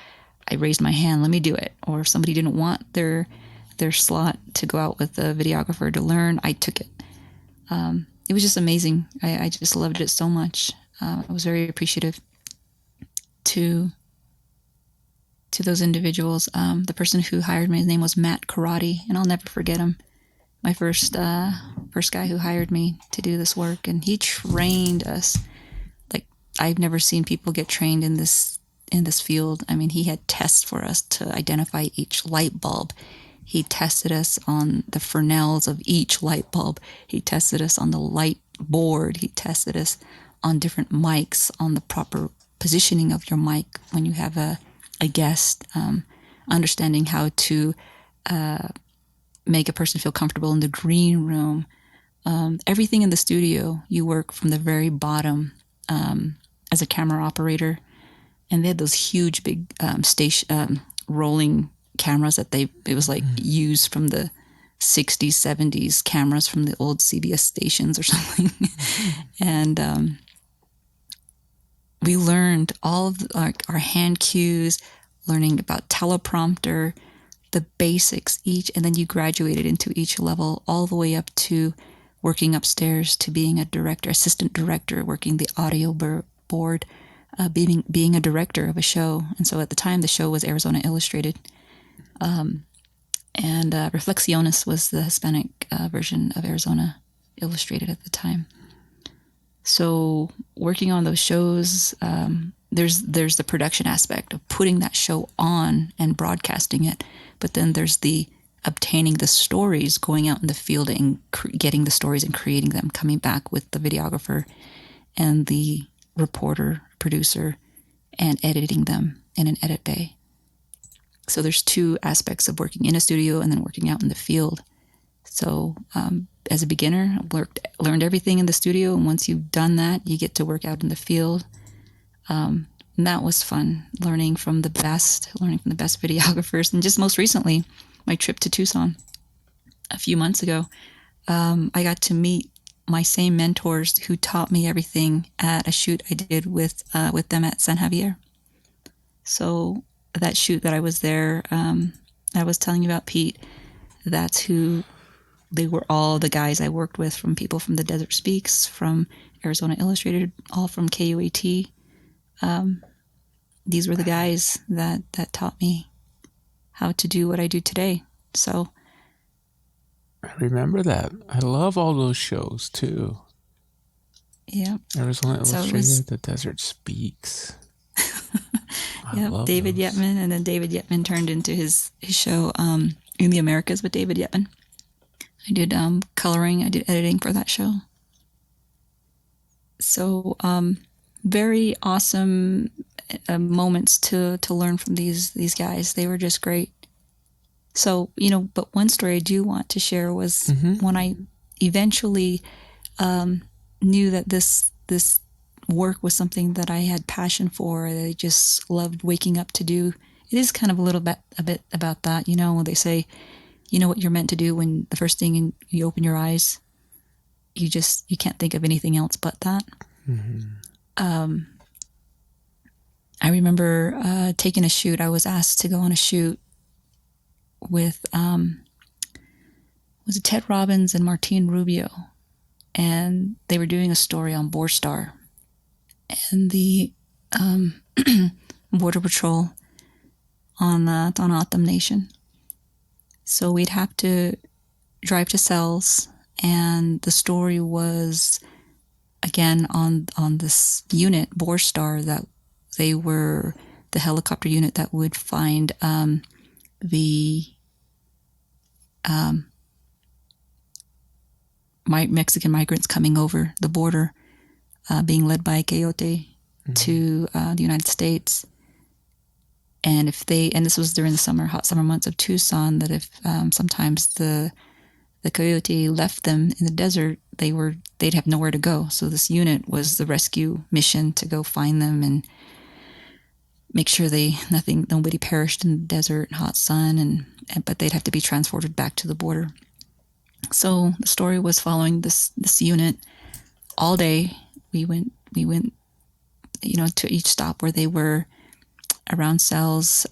I raised my hand, let me do it. Or if somebody didn't want their slot to go out with a videographer to learn, I took it. It was just amazing. I just loved it so much. I was very appreciative to those individuals. The person who hired me, his name was Matt Karate, and I'll never forget him. My first guy who hired me to do this work, and he trained us like I've never seen people get trained in this field. I mean, he had tests for us to identify each light bulb. He tested us on the Fresnels of each light bulb. He tested us on the light board. He tested us on different mics, on the proper positioning of your mic when you have a guest, understanding how to make a person feel comfortable in the green room. Everything in the studio, you work from the very bottom as a camera operator. And they had those huge, big rolling cameras that it was like used from the 60s, 70s cameras from the old CBS stations or something. And we learned all of our hand cues, learning about teleprompter, the basics each, and then you graduated into each level all the way up to working upstairs to being a director, assistant director, working the audio board, being a director of a show. And so at the time, the show was Arizona Illustrated. And Reflexiones was the Hispanic version of Arizona Illustrated at the time. So working on those shows, there's the production aspect of putting that show on and broadcasting it. But then there's the obtaining the stories, going out in the field and getting the stories and creating them, coming back with the videographer and the reporter, producer, and editing them in an edit bay. So there's two aspects of working in a studio and then working out in the field. So as a beginner, learned everything in the studio, and once you've done that, you get to work out in the field. And that was fun, learning from the best videographers. And just most recently, my trip to Tucson a few months ago, I got to meet my same mentors who taught me everything at a shoot I did with them at San Javier. So that shoot that I was there, I was telling you about Pete. That's who they were, all the guys I worked with, from people from the Desert Speaks, from Arizona Illustrated, all from KUAT. These were the guys that taught me how to do what I do today. So I remember that. I love all those shows too. Yeah. Arizona Illustrated, The Desert Speaks. Yeah, David those. Yetman, and then David Yetman turned into his show In the Americas with David Yetman. I did coloring, I did editing for that show. So very awesome moments to learn from these guys. They were just great. So, but one story I do want to share was when I eventually knew that this work was something that I had passion for, that I just loved waking up to do. It is kind of a bit about that, when they say, what you're meant to do when the first thing you open your eyes, you can't think of anything else but that. I remember taking a shoot. I was asked to go on a shoot with was it Ted Robbins and Martine Rubio, and they were doing a story on Borstar and the Border Patrol on O'odham Nation. So we'd have to drive to cells, and the story was again on this unit, Borstar, that they were the helicopter unit that would find the Mexican migrants coming over the border, being led by a coyote to the United States. And and this was during the hot summer months of Tucson, that if sometimes the coyote left them in the desert, they they'd have nowhere to go. So this unit was the rescue mission to go find them and make sure nobody perished in the desert, hot sun, but they'd have to be transported back to the border. So the story was following this unit all day. We went, to each stop where they were around cells,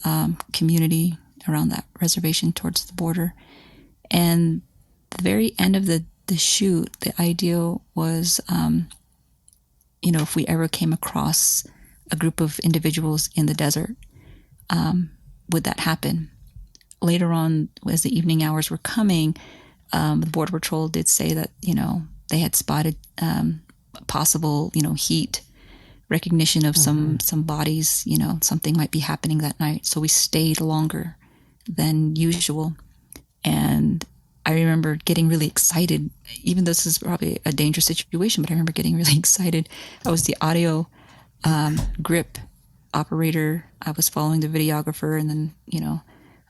community, around that reservation towards the border. And the very end of the shoot, the idea was, if we ever came across a group of individuals in the desert, would that happen? Later on, as the evening hours were coming, the Border Patrol did say that, they had spotted possible, heat, recognition of some bodies, something might be happening that night. So we stayed longer than usual. And I remember getting really excited, even though this is probably a dangerous situation, but I remember getting really excited. I was the audio grip operator. I was following the videographer, and then,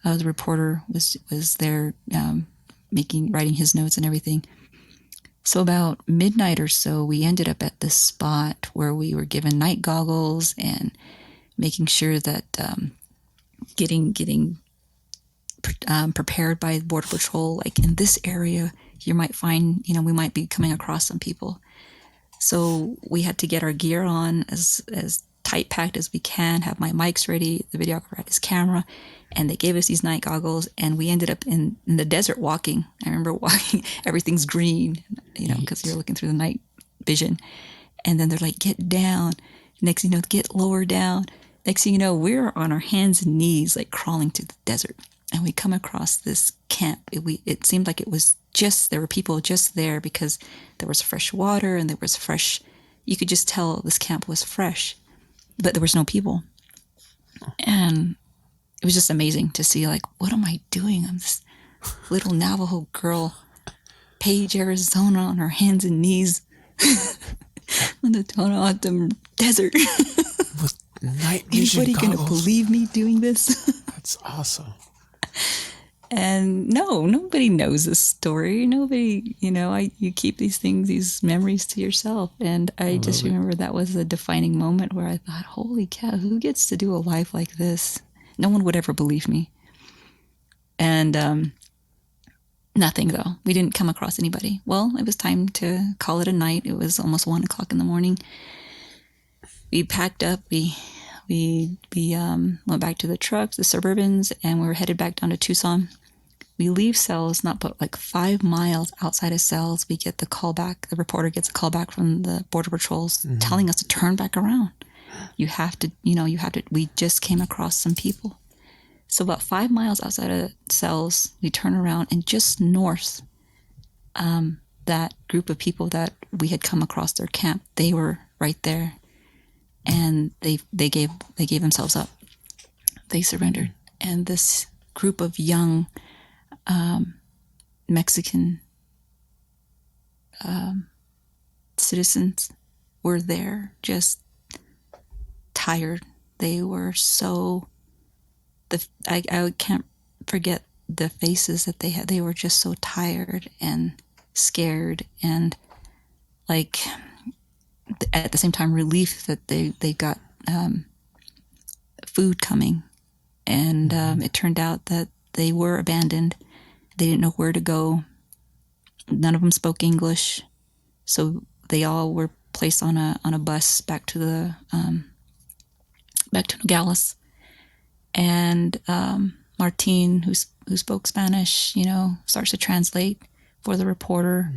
the reporter was there writing his notes and everything. So about midnight or so, we ended up at this spot where we were given night goggles and making sure that getting prepared by the Border Patrol, like in this area, you might find, we might be coming across some people. So we had to get our gear on as tight packed as we can, have my mics ready, the videographer had his camera, and they gave us these night goggles, and we ended up in the desert walking. I remember walking, everything's green, because you're looking through the night vision. And then they're like, get down. Next thing you know, get lower down. Next thing you know, we're on our hands and knees, like crawling to the desert. And we come across this camp. It seemed like there were people just there because there was fresh water and there was you could just tell this camp was fresh, but there was no people. And it was just amazing to see, like, what am I doing? I'm this little Navajo girl, Page, Arizona, on her hands and knees on the Tohono desert. With night vision Anybody goggles. gonna believe me doing this? That's awesome. And no, nobody knows this story. Nobody, you keep these memories to yourself. And I just remember that was a defining moment where I thought, holy cow, who gets to do a life like this? No one would ever believe me. And nothing, though. We didn't come across anybody. Well, it was time to call it a night. It was almost 1:00 in the morning. We packed up. We went back to the trucks, the Suburbans, and we were headed back down to Tucson. We leave cells, not but like 5 miles outside of cells. We get the call back. The reporter gets a call back from the Border Patrols telling us to turn back around. You have to. We just came across some people. So about 5 miles outside of cells, we turn around, and just north, that group of people that we had come across their camp, they were right there. And they gave themselves up. They surrendered. And this group of young Mexican citizens were there, just tired. They were so... I can't forget the faces that they had. They were just so tired and scared, and like... at the same time, relief that they got food coming. And it turned out that they were abandoned. They didn't know where to go. None of them spoke English. So they all were placed on a bus back to Nogales. And Martine, who spoke Spanish, starts to translate for the reporter.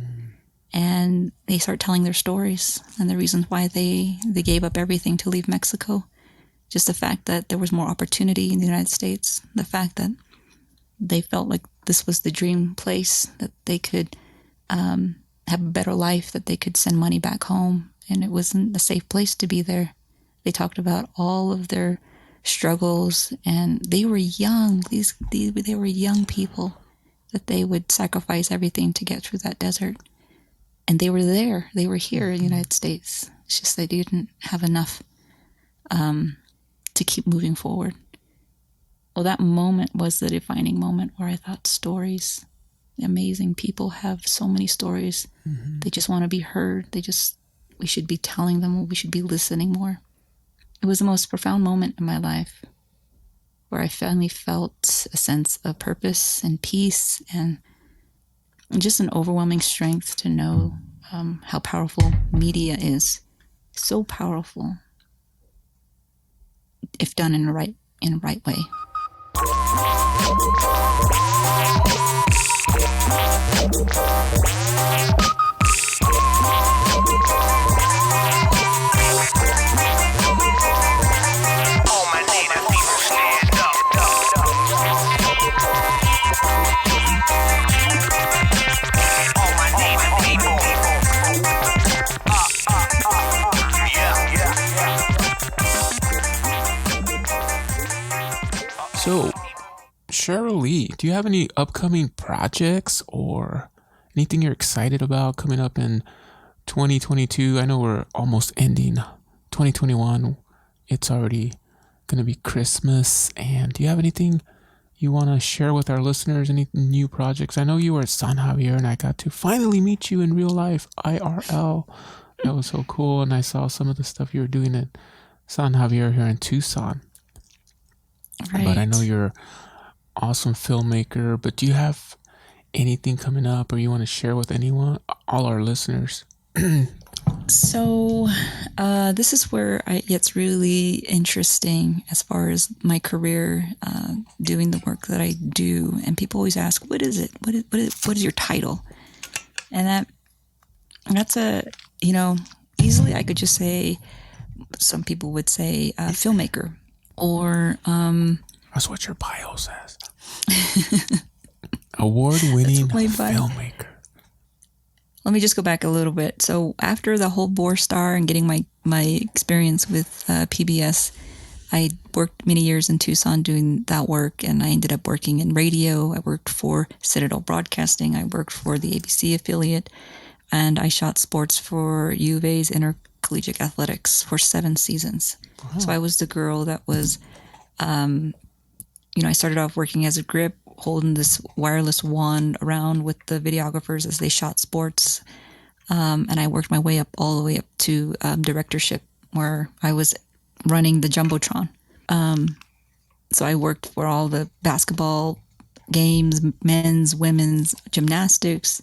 And they start telling their stories and the reasons why they gave up everything to leave Mexico. Just the fact that there was more opportunity in the United States. The fact that they felt like this was the dream place, that they could have a better life, that they could send money back home. And it wasn't a safe place to be there. They talked about all of their struggles, and they were young. They were young people, that they would sacrifice everything to get through that desert. And they were there. They were here in the United States. It's just they didn't have enough to keep moving forward. Well, that moment was the defining moment where I thought stories Amazing people have so many stories. They just want to be heard. We should be telling them, we should be listening more. It was the most profound moment in my life where I finally felt a sense of purpose and peace and just an overwhelming strength to know how powerful media is. So powerful if done in the right way. All my native people stand up. All my native people. Yeah. So, Cherylee, do you have any upcoming projects or anything you're excited about coming up in 2022? I know we're almost ending 2021. It's already going to be Christmas. And do you have anything you want to share with our listeners? Any new projects? I know you were at San Javier and I got to finally meet you in real life, IRL. That was so cool. And I saw some of the stuff you were doing at San Javier here in Tucson. Right. But I know you're an awesome filmmaker. But do you have anything coming up or you want to share with anyone, all our listeners? So this is where it gets really interesting as far as my career, doing the work that I do. And people always ask, what is it? What is your title? And that's easily I could just say, some people would say filmmaker or... That's what your bio says. Award-winning filmmaker. Let me just go back a little bit. So after the whole Boar Star and getting my experience with PBS, I worked many years in Tucson doing that work, and I ended up working in radio. I worked for Citadel Broadcasting. I worked for the ABC affiliate, and I shot sports for U of A's Intercollegiate Athletics for 7 seasons. Wow. So I was the girl that was, I started off working as a grip, holding this wireless wand around with the videographers as they shot sports. And I worked my way up all the way up to directorship, where I was running the Jumbotron. So I worked for all the basketball games, men's, women's, gymnastics,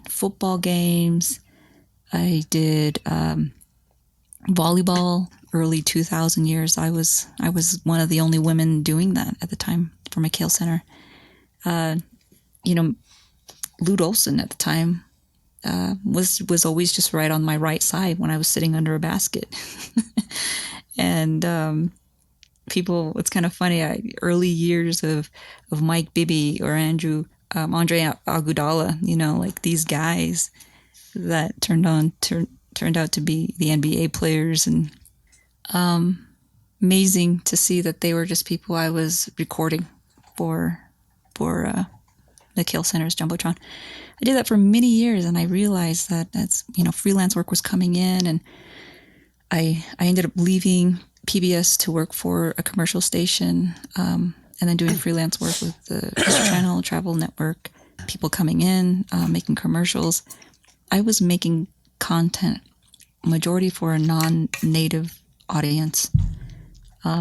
football games. I did volleyball. Early 2000 years, I was one of the only women doing that at the time for McHale Center. Lute Olson at the time was always just right on my right side when I was sitting under a basket. And people, it's kind of funny. Early years of Mike Bibby or Andre Iguodala, like these guys that turned out to be the NBA players, and amazing to see that they were just people I was recording for the Kill Center's Jumbotron. I did that for many years, and I realized that freelance work was coming in, and I ended up leaving PBS to work for a commercial station, and then doing freelance work with the History Channel, Travel Network, people coming in, making commercials. I was making content, majority for a non-native audience.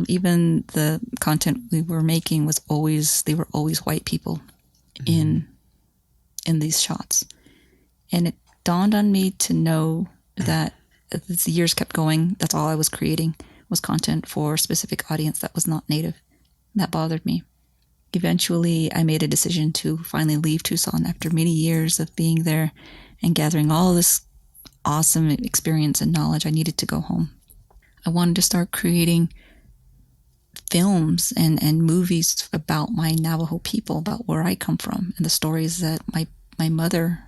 Even the content we were making they were always white people in these shots. And it dawned on me to know that as the years kept going, that's all I was creating was content for a specific audience that was not native. That bothered me. Eventually, I made a decision to finally leave Tucson after many years of being there and gathering all this awesome experience and knowledge. I needed to go home. I wanted to start creating films and movies about my Navajo people, about where I come from, and the stories that my mother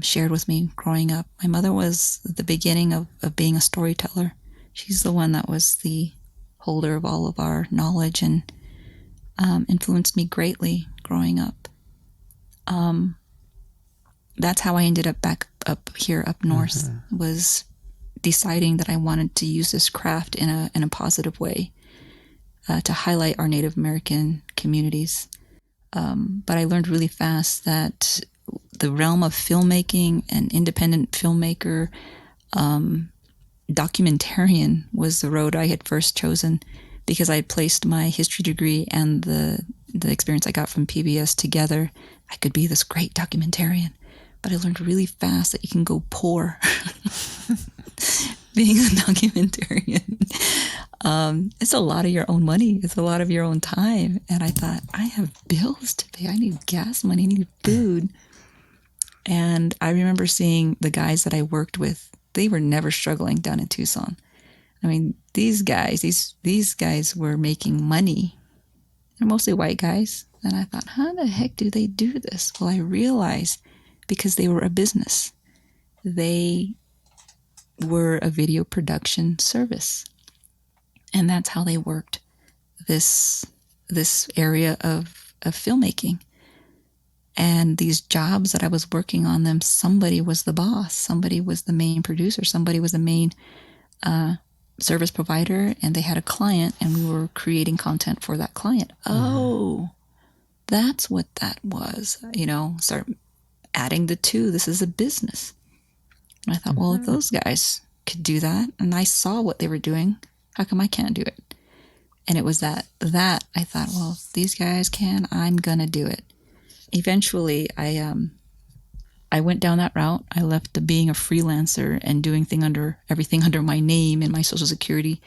shared with me growing up. My mother was the beginning of being a storyteller. She's the one that was the holder of all of our knowledge and influenced me greatly growing up. That's how I ended up back up here up north, was deciding that I wanted to use this craft in a positive way, to highlight our Native American communities. But I learned really fast that the realm of filmmaking and independent filmmaker, documentarian was the road I had first chosen, because I had placed my history degree and the experience I got from PBS together. I could be this great documentarian, but I learned really fast that you can go poor being a documentarian. It's a lot of your own money. It's a lot of your own time. And I thought, I have bills to pay. I need gas money. I need food. And I remember seeing the guys that I worked with, they were never struggling down in Tucson. I mean, these guys were making money. They're mostly white guys. And I thought, how the heck do they do this? Well, I realized because they were a business. They were a video production service. And that's how they worked this area of filmmaking. And these jobs that I was working on them, somebody was the boss, somebody was the main producer, somebody was the main service provider, and they had a client, and we were creating content for that client. Oh, that's what that was. Start adding the two. This is a business. And I thought, well, if those guys could do that, and I saw what they were doing, how come I can't do it? And it was that I thought, well, if these guys can, I'm gonna do it. Eventually, I went down that route. I left being a freelancer and doing everything under my name and my social security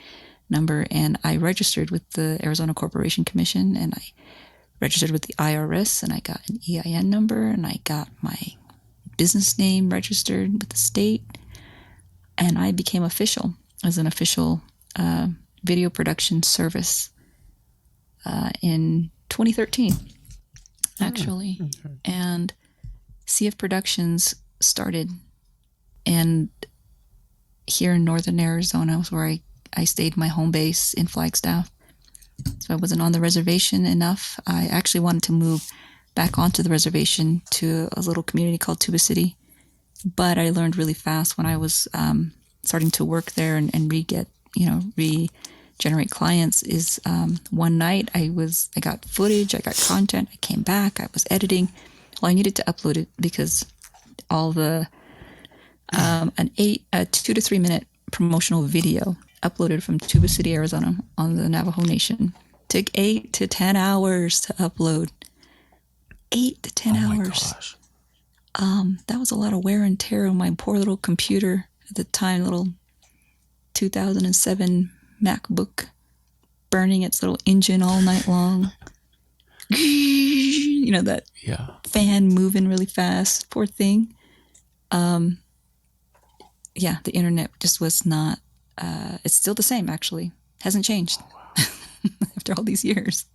number, and I registered with the Arizona Corporation Commission, and I registered with the IRS, and I got an EIN number, and I got my business name registered with the state, and I became official as an official video production service in 2013, actually. And CF Productions started, and here in northern Arizona was where I stayed, my home base in Flagstaff. So I wasn't on the reservation enough. I actually wanted to move back onto the reservation to a little community called Tuba City, but I learned really fast when I was starting to work there and regenerate clients is one night I got footage, I got content, I came back, I was editing. Well, I needed to upload it because all the a 2 to 3 minute promotional video uploaded from Tuba City, Arizona on the Navajo Nation took 8 to 10 hours to upload. 8 to 10 hours. My gosh. That was a lot of wear and tear on my poor little computer at the time, little 2007 MacBook, burning its little engine all night long. That fan moving really fast. Poor thing. The internet just was not, it's still the same, actually. Hasn't changed. Oh, wow. After all these years.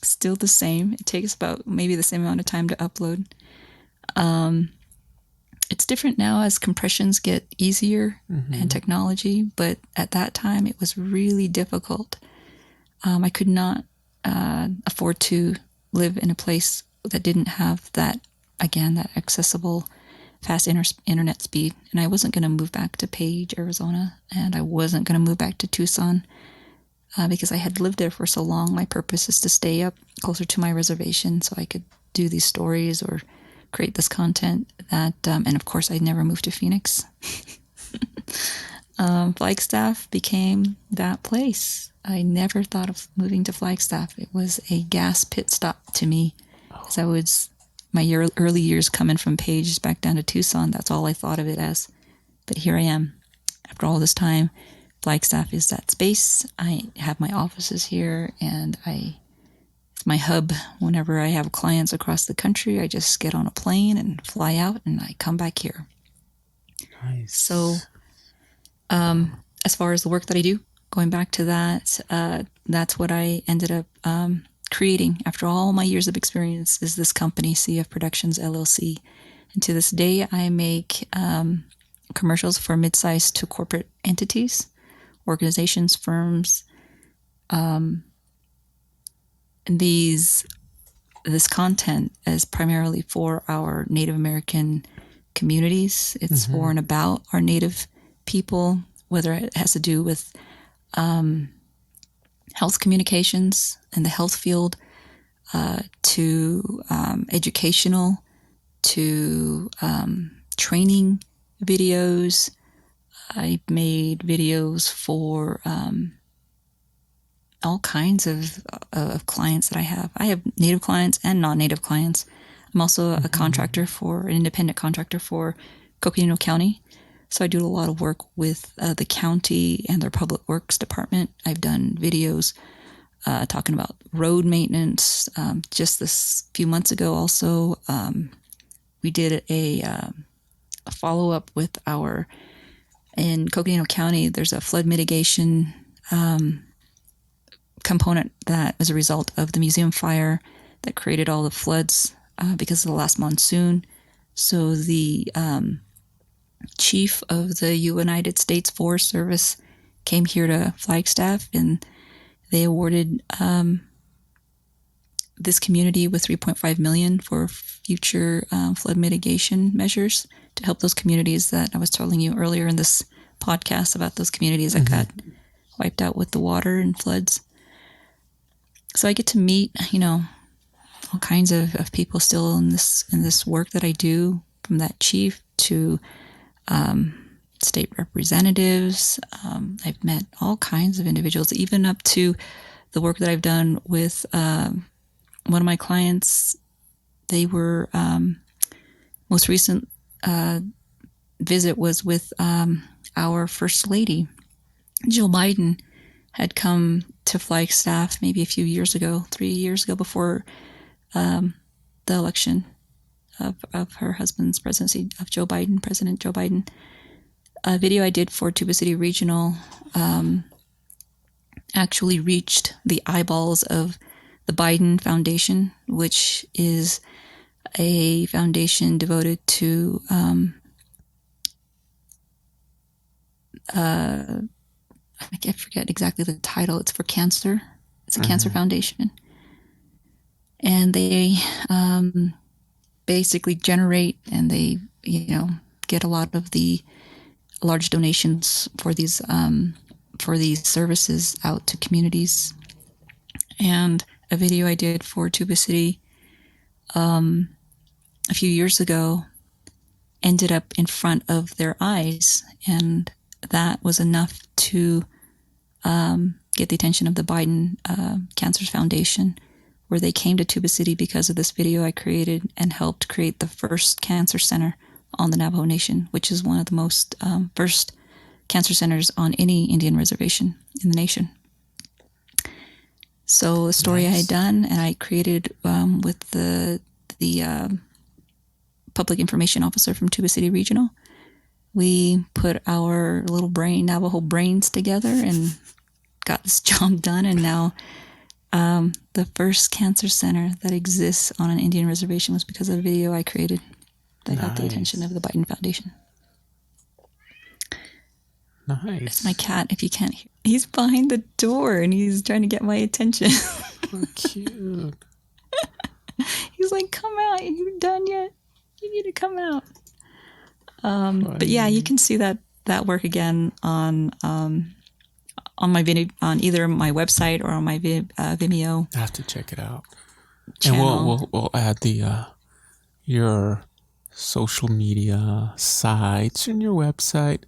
Still the same. It takes about maybe the same amount of time to upload. It's different now as compressions get easier and technology, but at that time it was really difficult. I could not afford to live in a place that didn't have that accessible fast internet speed. And I wasn't going to move back to Page, Arizona, and I wasn't going to move back to Tucson because I had lived there for so long. My purpose is to stay up closer to my reservation so I could do these stories or create this content that, and of course I never moved to Phoenix. Flagstaff became that place. I never thought of moving to Flagstaff. It was a gas pit stop to me. As I was, early years coming from Page back down to Tucson, that's all I thought of it as. But here I am. After all this time, Flagstaff is that space. I have my offices here, and it's my hub. Whenever I have clients across the country, I just get on a plane and fly out, and I come back here. Nice. So, as far as the work that I do, going back to that, that's what I ended up creating after all my years of experience is this company, CF Productions, LLC. And to this day, I make commercials for mid-sized to corporate entities, organizations, firms. This content is primarily for our Native American communities. It's for and about our Native people, whether it has to do with health communications in the health field, to educational, to training videos. I made videos for all kinds of clients that I have. I have native clients and non-native clients. I'm also a contractor an independent contractor for Coconino County. So I do a lot of work with the county and their public works department. I've done videos talking about road maintenance. Just this few months ago also, we did a follow-up with in Coconino County, there's a flood mitigation component that was a result of the museum fire that created all the floods because of the last monsoon. So the chief of the United States Forest Service came here to Flagstaff, and they awarded this community with $3.5 million for future flood mitigation measures to help those communities that I was telling you earlier in this podcast about, those communities that got wiped out with the water and floods. So I get to meet, all kinds of people still in this work that I do, from that chief to state representatives. I've met all kinds of individuals, even up to the work that I've done with one of my clients. They were most recent visit was with our First Lady. Jill Biden had come to Flagstaff maybe a few years ago, 3 years ago, before the election of her husband's presidency, of President Joe Biden. A video I did for Tuba City Regional actually reached the eyeballs of the Biden Foundation, which is a foundation devoted to I forget exactly the title. It's for cancer. It's a cancer foundation. And they basically generate, and they, get a lot of the large donations for these services out to communities. And a video I did for Tuba City a few years ago ended up in front of their eyes, and that was enough to get the attention of the Biden Cancer Foundation, where they came to Tuba City because of this video I created and helped create the first cancer center on the Navajo Nation, which is one of the most first cancer centers on any Indian reservation in the nation. So the story I had done, and I created with the public information officer from Tuba City Regional. We put our little Navajo brains together and got this job done. And now the first cancer center that exists on an Indian reservation was because of a video I created that got the attention of the Biden Foundation. Nice. It's my cat, if you can't hear. He's behind the door and he's trying to get my attention. So cute. He's like, come out. Are you done yet? You need to come out. But yeah, you can see that work again on my video, on either my website or on my Vimeo. I have to check it out. Channel. And we'll add the your social media sites and your website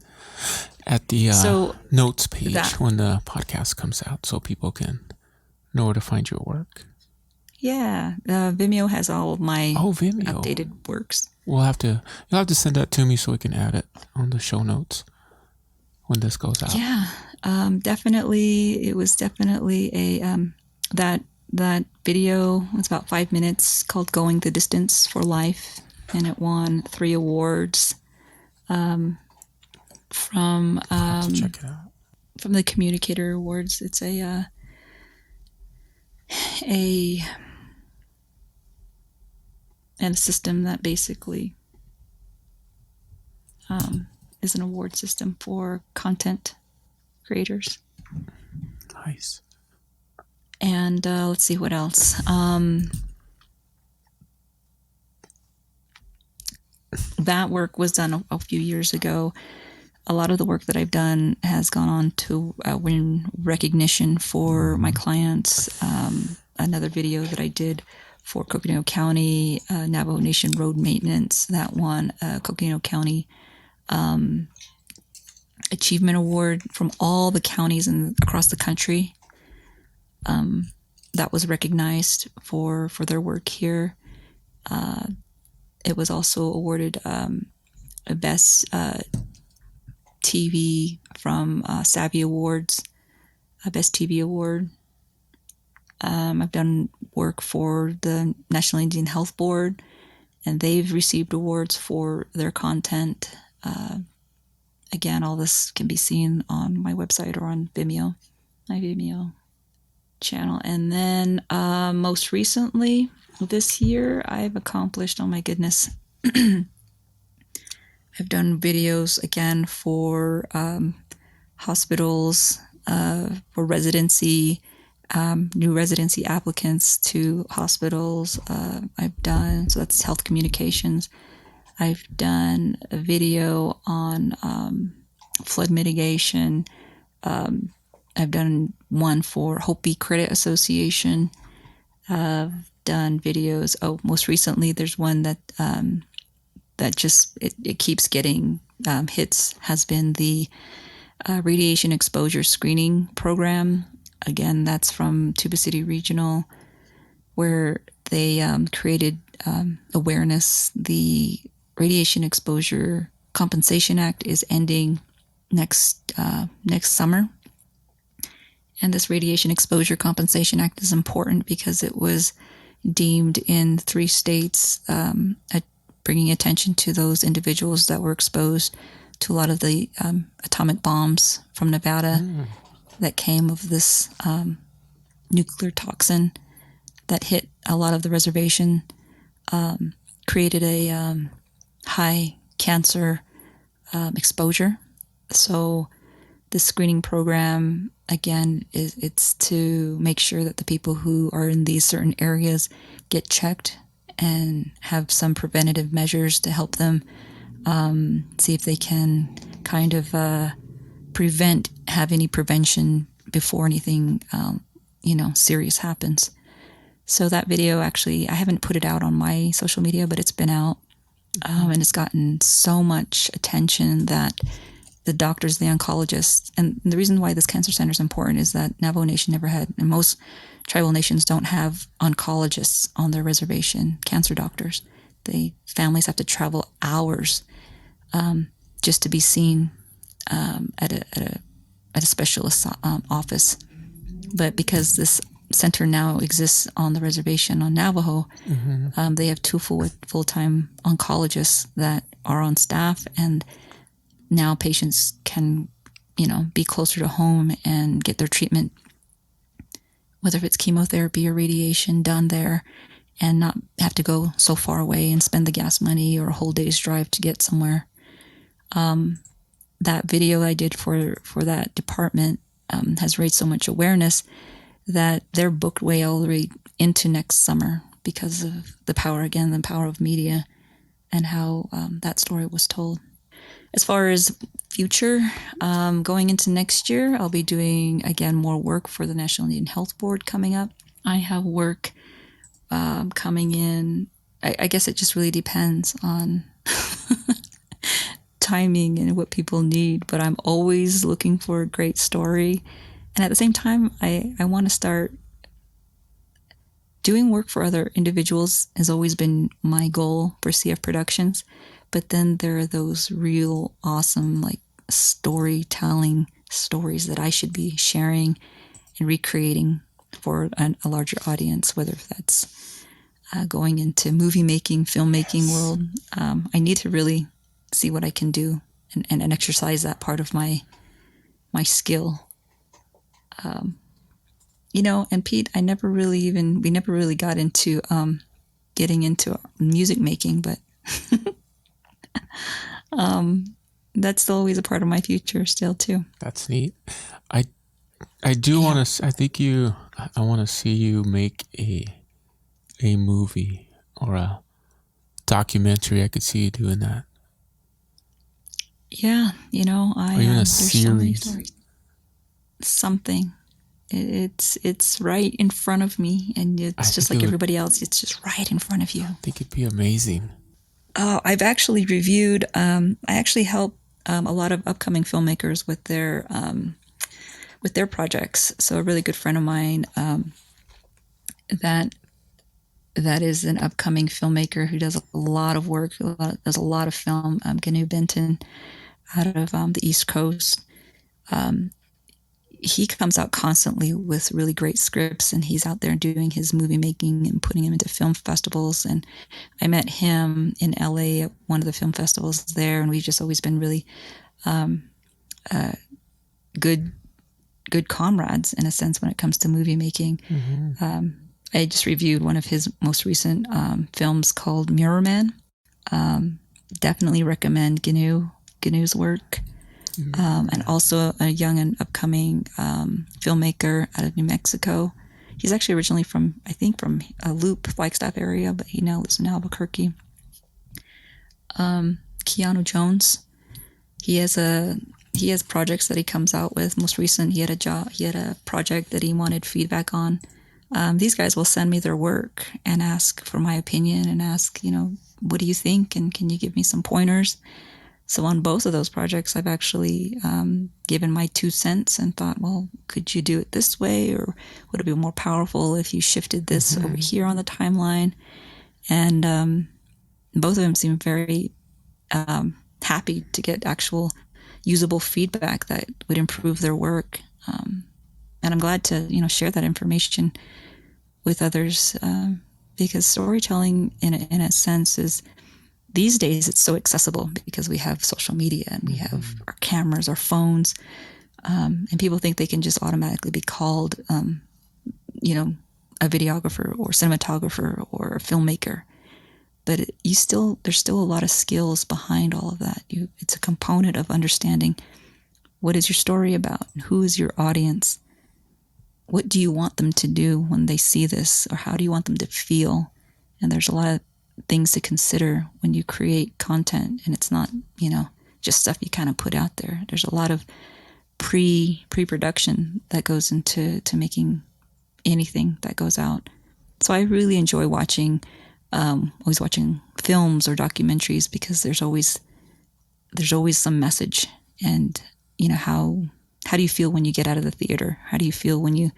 at the notes page when the podcast comes out, so people can know where to find your work. Yeah, Vimeo has all of my updated works. You'll have to send that to me so we can add it on the show notes when this goes out. Yeah, definitely. It was definitely a that video. It's about 5 minutes, called "Going the Distance for Life," and it won 3 awards from I'll have to check it out. From the Communicator Awards. It's a system that basically is an award system for content creators. Nice. And let's see what else. That work was done a few years ago. A lot of the work that I've done has gone on to win recognition for my clients. another video that I did for Coconino County, Navajo Nation road maintenance. That won Coconino County Achievement Award from all the counties across the country. That was recognized for their work here. It was also awarded a Best TV from Savvy Awards, a Best TV Award. I've done work for the National Indian Health Board, and they've received awards for their content. Again, all this can be seen on my website or on Vimeo, my Vimeo channel. And then most recently, this year, I've accomplished, oh my goodness, I've done videos again for hospitals, for residency, new residency applicants to hospitals. I've done, so that's health communications. I've done a video on flood mitigation. I've done one for Hopi Credit Association. I've done videos. Oh, most recently, there's one that just it keeps getting hits. Has been the radiation exposure screening program. Again, that's from Tuba City Regional, where they created awareness. The Radiation Exposure Compensation Act is ending next summer. And this Radiation Exposure Compensation Act is important because it was deemed in 3 states bringing attention to those individuals that were exposed to a lot of the atomic bombs from Nevada that came of this nuclear toxin that hit a lot of the reservation, created a high cancer exposure. So the screening program, again, it's to make sure that the people who are in these certain areas get checked and have some preventative measures to help them see if they can kind of have any prevention before anything, serious happens. So that video, actually, I haven't put it out on my social media, but it's been out, and it's gotten so much attention that the doctors, the oncologists, and the reason why this cancer center is important is that Navajo Nation never had, and most tribal nations don't have oncologists on their reservation, cancer doctors. Families have to travel hours just to be seen at a specialist office. But because this center now exists on the reservation on Navajo, they have 2 full-time oncologists that are on staff, and now patients can, be closer to home and get their treatment, whether it's chemotherapy or radiation, done there, and not have to go so far away and spend the gas money or a whole day's drive to get somewhere. That video I did for that department has raised so much awareness that they're booked way all the way into next summer because of the power of media and how that story was told. As far as future, going into next year, I'll be doing, again, more work for the National Indian Health Board coming up. I have work coming in. I guess it just really depends on timing and what people need, but I'm always looking for a great story. And at the same time, I want to start doing work for other individuals has always been my goal for CF Productions. But then there are those real awesome, like, storytelling stories that I should be sharing and recreating for a larger audience, whether that's going into movie making, filmmaking world. I need to really see what I can do and exercise that part of my skill. And Pete, we never really got into getting into music making, but that's still always a part of my future still too. That's neat. I do want to, I want to see you make a movie or a documentary. I could see you doing that. Yeah. Or even a series. Something. It's right in front of me, and it's just like everybody else. It's just right in front of you. I think it'd be amazing. Oh, I've actually reviewed. I actually help a lot of upcoming filmmakers with their projects. So a really good friend of mine that is an upcoming filmmaker who does a lot of work, does a lot of film. Keanu Benton out of the East Coast. He comes out constantly with really great scripts, and he's out there doing his movie making and putting them into film festivals. And I met him in LA at one of the film festivals there, and we've just always been really good comrades in a sense when it comes to movie making. Mm-hmm. I just reviewed one of his most recent films called Mirror Man. Definitely recommend Keanu's work. Mm-hmm. And also a young and upcoming filmmaker out of New Mexico. He's actually originally from Loop, Flagstaff area, but he now lives in Albuquerque. Keanu Jones. He has projects that he comes out with. Most recent, he had a project that he wanted feedback on. These guys will send me their work and ask for my opinion and ask, what do you think? And can you give me some pointers? So on both of those projects, I've actually given my 2 cents and thought, well, could you do it this way? Or would it be more powerful if you shifted this over here on the timeline? And both of them seem very happy to get actual usable feedback that would improve their work. And I'm glad to, share that information with others because storytelling in a sense is, these days it's so accessible because we have social media and we have our cameras, our phones, and people think they can just automatically be called, a videographer or cinematographer or a filmmaker. But there's still a lot of skills behind all of that. It's a component of understanding what is your story about, who is your audience, what do you want them to do when they see this, or how do you want them to feel? And there's a lot of things to consider when you create content, and it's not, just stuff you kind of put out there. There's a lot of pre-production that goes into making anything that goes out. So I really enjoy always watching films or documentaries because there's always some message. And how do you feel when you get out of the theater? How do you feel when you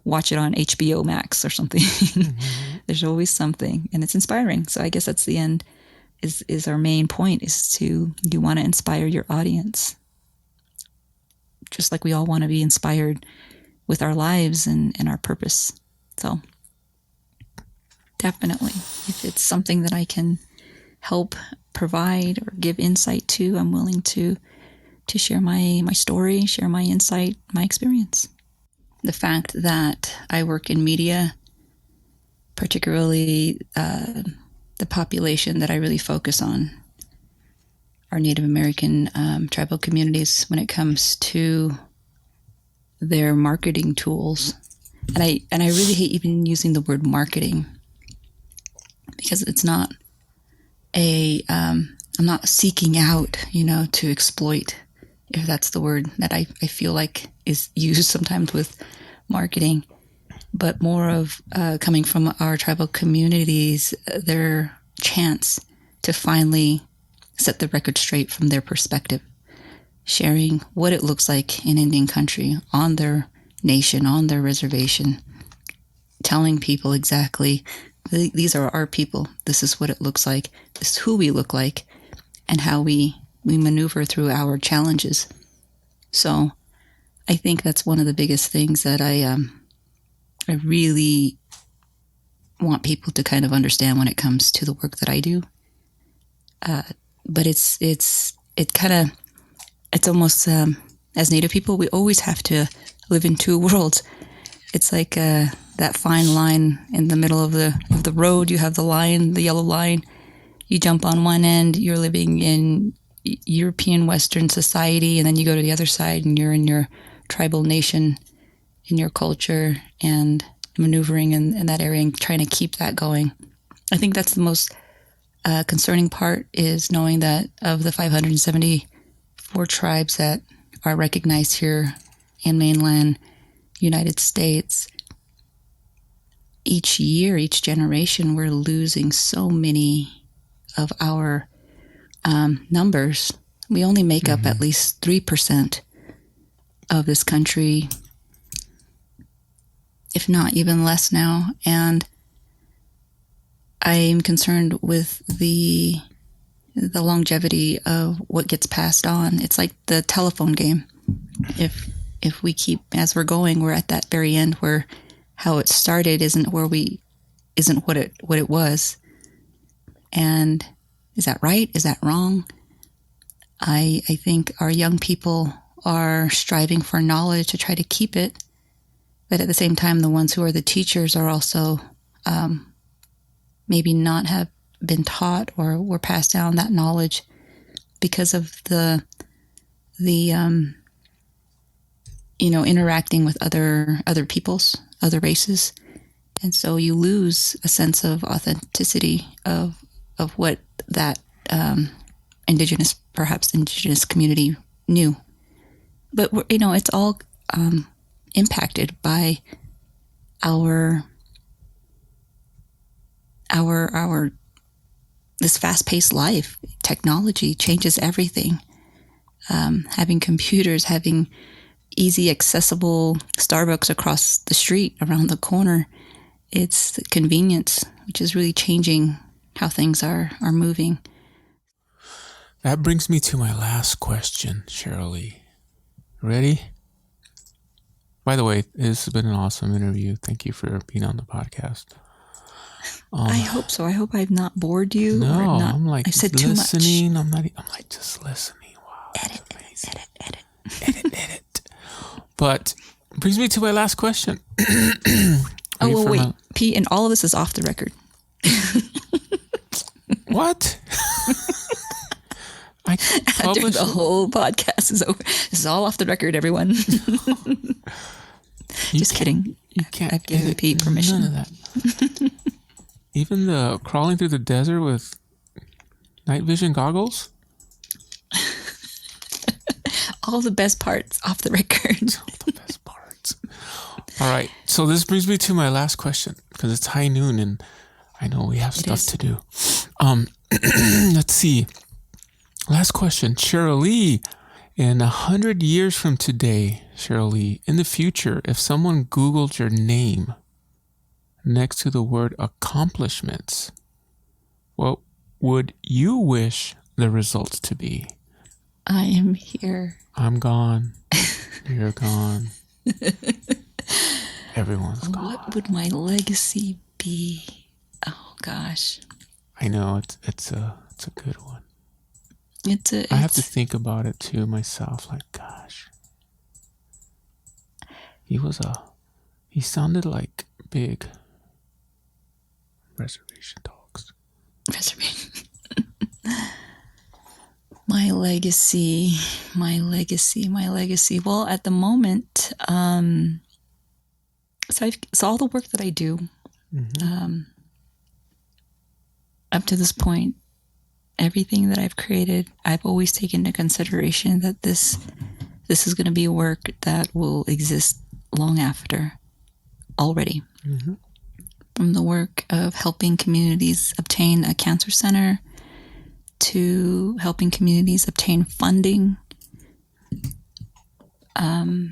watch it on HBO Max or something? Mm-hmm. There's always something, and it's inspiring. So I guess that's the end. Is our main point is you want to inspire your audience, just like we all want to be inspired with our lives and our purpose. So definitely, if it's something that I can help provide or give insight to, I'm willing to share my story, share my insight, my experience. The fact that I work in media, particularly the population that I really focus on, are Native American tribal communities when it comes to their marketing tools. And I really hate even using the word marketing because it's not I'm not seeking out, to exploit, if that's the word that I feel like is used sometimes with marketing, but more of coming from our tribal communities, their chance to finally set the record straight from their perspective, sharing what it looks like in Indian country, on their nation, on their reservation, telling people exactly, these are our people, this is what it looks like, this is who we look like, and how we maneuver through our challenges. So I think that's one of the biggest things that I really want people to kind of understand when it comes to the work that I do. But it's almost as Native people, we always have to live in two worlds. It's like that fine line in the middle of the road. You have the line, the yellow line. You jump on one end, you're living in European Western society, and then you go to the other side and you're in your tribal nation, in your culture, and maneuvering in that area and trying to keep that going. I think that's the most concerning part, is knowing that of the 574 tribes that are recognized here and mainland United States, each year, each generation, we're losing so many of our numbers. We only make up at least 3% of this country, if not even less now. And I'm concerned with the longevity of what gets passed on. It's like the telephone game. If we keep, as we're going, we're at that very end where how it started isn't what it was. And is that right? Is that wrong? I think our young people are striving for knowledge to try to keep it. But at the same time, the ones who are the teachers are also maybe not have been taught or were passed down that knowledge because of the interacting with other peoples, other races. And so you lose a sense of authenticity of what that indigenous community knew. But it's all impacted by our this fast-paced life. Technology changes everything. Having computers, having easy accessible Starbucks across the street, around the corner, it's convenience, which is really changing how things are moving. That brings me to my last question, Cherylee. Ready? By the way, this has been an awesome interview. Thank you for being on the podcast. I hope so. I hope I've not bored you. No, or not, I'm like I've said listening. too much. I'm like just listening. Wow. Edit. Edit. But brings me to my last question. Wait. Pete, and all of this is off the record. What? After the whole podcast is over. This is all off the record, everyone. Just kidding. You can't. I've given Pete permission. None of that. Even the crawling through the desert with night vision goggles? All the best parts off the record. All the best parts. All right. So this brings me to my last question, because it's high noon and I know we have stuff to do. Let's see. Last question. Cherylee, in 100 years from today, Cherylee, in the future, if someone Googled your name next to the word accomplishments, what would you wish the results to be? I am here. I'm gone. You're gone. Everyone's gone. What would my legacy be? Oh gosh. I know it's a good one. I have to think about it too myself. Like, gosh, he sounded like big reservation dogs. Reservation. My legacy. Well, at the moment, so all the work that I do, up to this point, everything that I've created, I've always taken into consideration that this is going to be work that will exist long after already. Mm-hmm. From the work of helping communities obtain a cancer center to helping communities obtain funding, to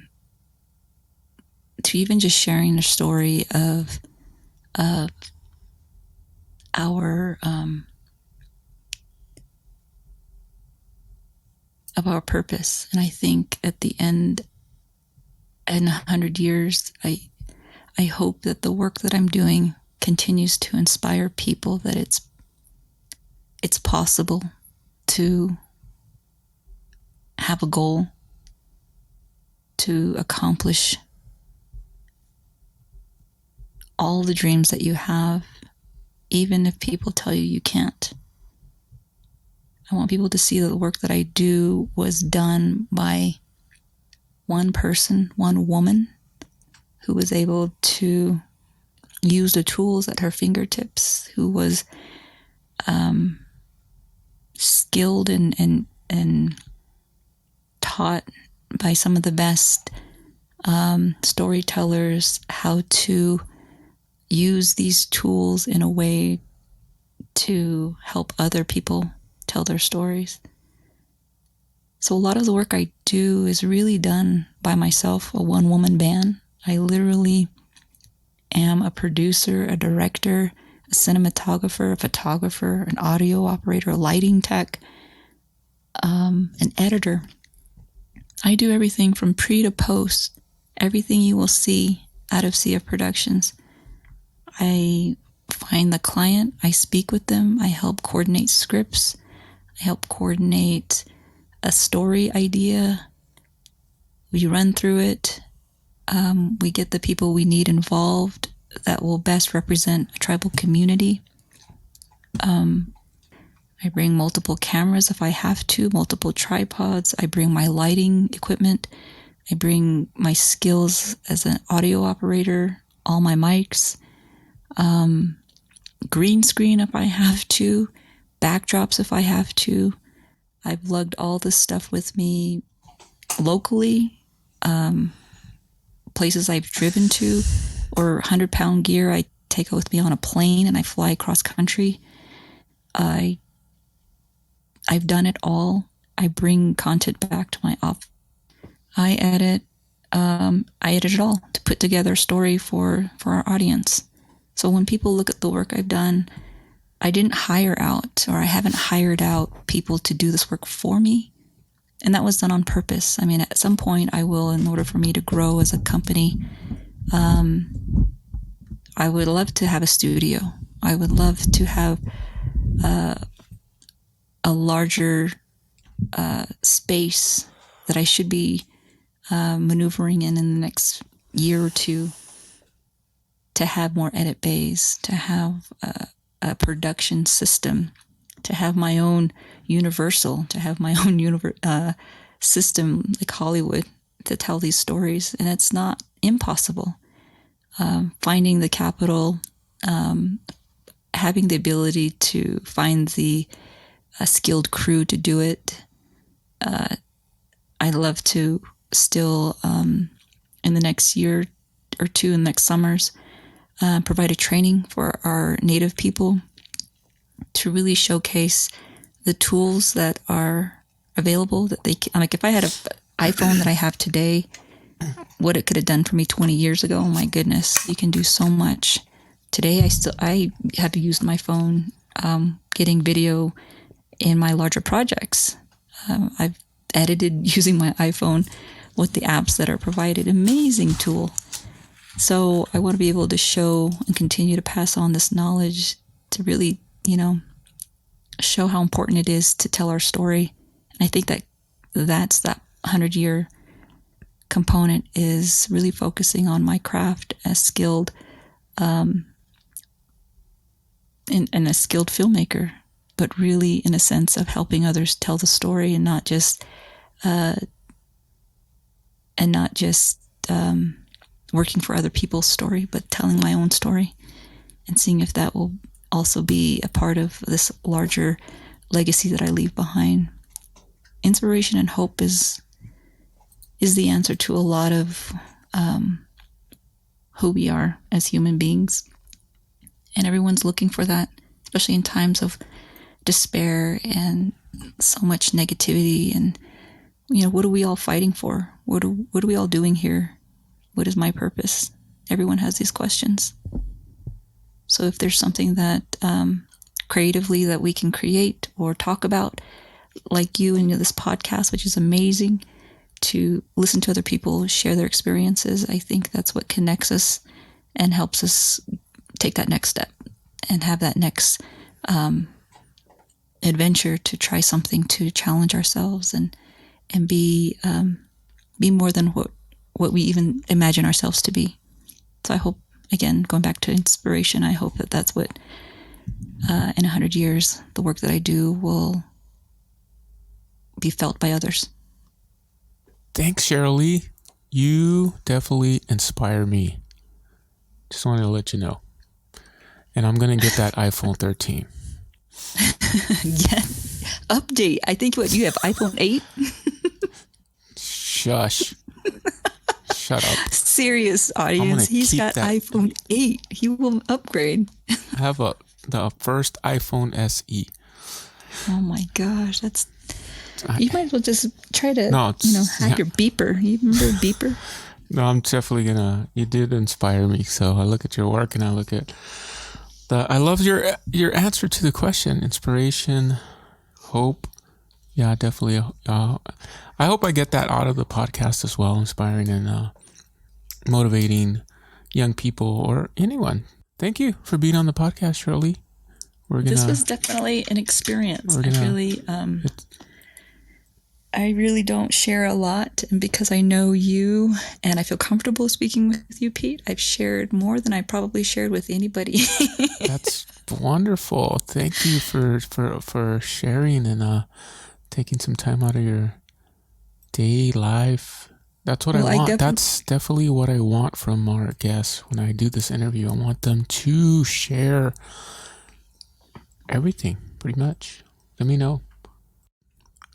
even just sharing the story of our purpose. And I think at the end, in 100 years, I hope that the work that I'm doing continues to inspire people that it's possible to have a goal, to accomplish all the dreams that you have, even if people tell you you can't. I want people to see that the work that I do was done by one person, one woman, who was able to use the tools at her fingertips, who was skilled and taught by some of the best storytellers, how to use these tools in a way to help other people tell their stories. So a lot of the work I do is really done by myself, a one-woman band. I literally am a producer, a director, a cinematographer, a photographer, an audio operator, a lighting tech, an editor. I do everything from pre to post, everything you will see out of CF Productions. I find the client, I speak with them, I help coordinate scripts, I help coordinate a story idea. We run through it. We get the people we need involved that will best represent a tribal community. I bring multiple cameras if I have to, multiple tripods. I bring my lighting equipment. I bring my skills as an audio operator, all my mics, green screen if I have to, backdrops if I have to. I've lugged all this stuff with me locally, places I've driven to, or 100-pound gear I take with me on a plane and I fly across country. I've done it all. I bring content back to my office. I edit it all to put together a story for our audience. So when people look at the work I've done, I didn't hire out, or I haven't hired out people to do this work for me. And that was done on purpose. I mean, at some point I will, in order for me to grow as a company, I would love to have a studio. I would love to have a larger space that I should be maneuvering in the next year or two, to have more edit bays, to have a production system, to have my own Universal, to have my own system like Hollywood to tell these stories. And it's not impossible. Finding the capital, having the ability to find a skilled crew to do it. I'd love to still, in the next year or two, in the next summers, provide a training for our Native people to really showcase the tools that are available, that they can, like if I had an iPhone that I have today, what it could have done for me 20 years ago, oh my goodness, you can do so much. Today, I have used my phone getting video in my larger projects. I've edited using my iPhone with the apps that are provided. Amazing tool. So I want to be able to show and continue to pass on this knowledge to really, show how important it is to tell our story. And I think that's that 100-year component, is really focusing on my craft as skilled, and a skilled filmmaker, but really in a sense of helping others tell the story, and not just working for other people's story, but telling my own story and seeing if that will also be a part of this larger legacy that I leave behind. Inspiration and hope is the answer to a lot of who we are as human beings. And everyone's looking for that, especially in times of despair and so much negativity. And, what are we all fighting for? What are we all doing here? What is my purpose? Everyone has these questions. So if there's something that creatively that we can create or talk about, like you and this podcast, which is amazing, to listen to other people share their experiences, I think that's what connects us and helps us take that next step and have that next adventure to try something, to challenge ourselves and be more than what we even imagine ourselves to be. So I hope, again, going back to inspiration, I hope that that's what in 100 years the work that I do will be felt by others. Thanks, Cherylee. You definitely inspire me. Just wanted to let you know. And I'm going to get that iPhone 13. Yeah. Update. I think you have iPhone 8? Shush. Shut up. Serious gonna audience. He's keep got that. iPhone 8. He will upgrade. I have the first iPhone SE. Oh my gosh, that's. I- You might as well just try to, No, hack your beeper. You remember beeper? No, I'm definitely gonna. You did inspire me. So I look at your work and I look at I love your answer to the question. Inspiration, hope. Yeah, definitely. I hope I get that out of the podcast as well, inspiring and motivating young people or anyone. Thank you for being on the podcast, Cherylee. This was definitely an experience. We're I really don't share a lot, and because I know you and I feel comfortable speaking with you, Pete, I've shared more than I probably shared with anybody. That's wonderful. Thank you for sharing and taking some time out of your day life. That's what I want. That's definitely what I want from our guests when I do this interview. I want them to share everything, pretty much. Let me know.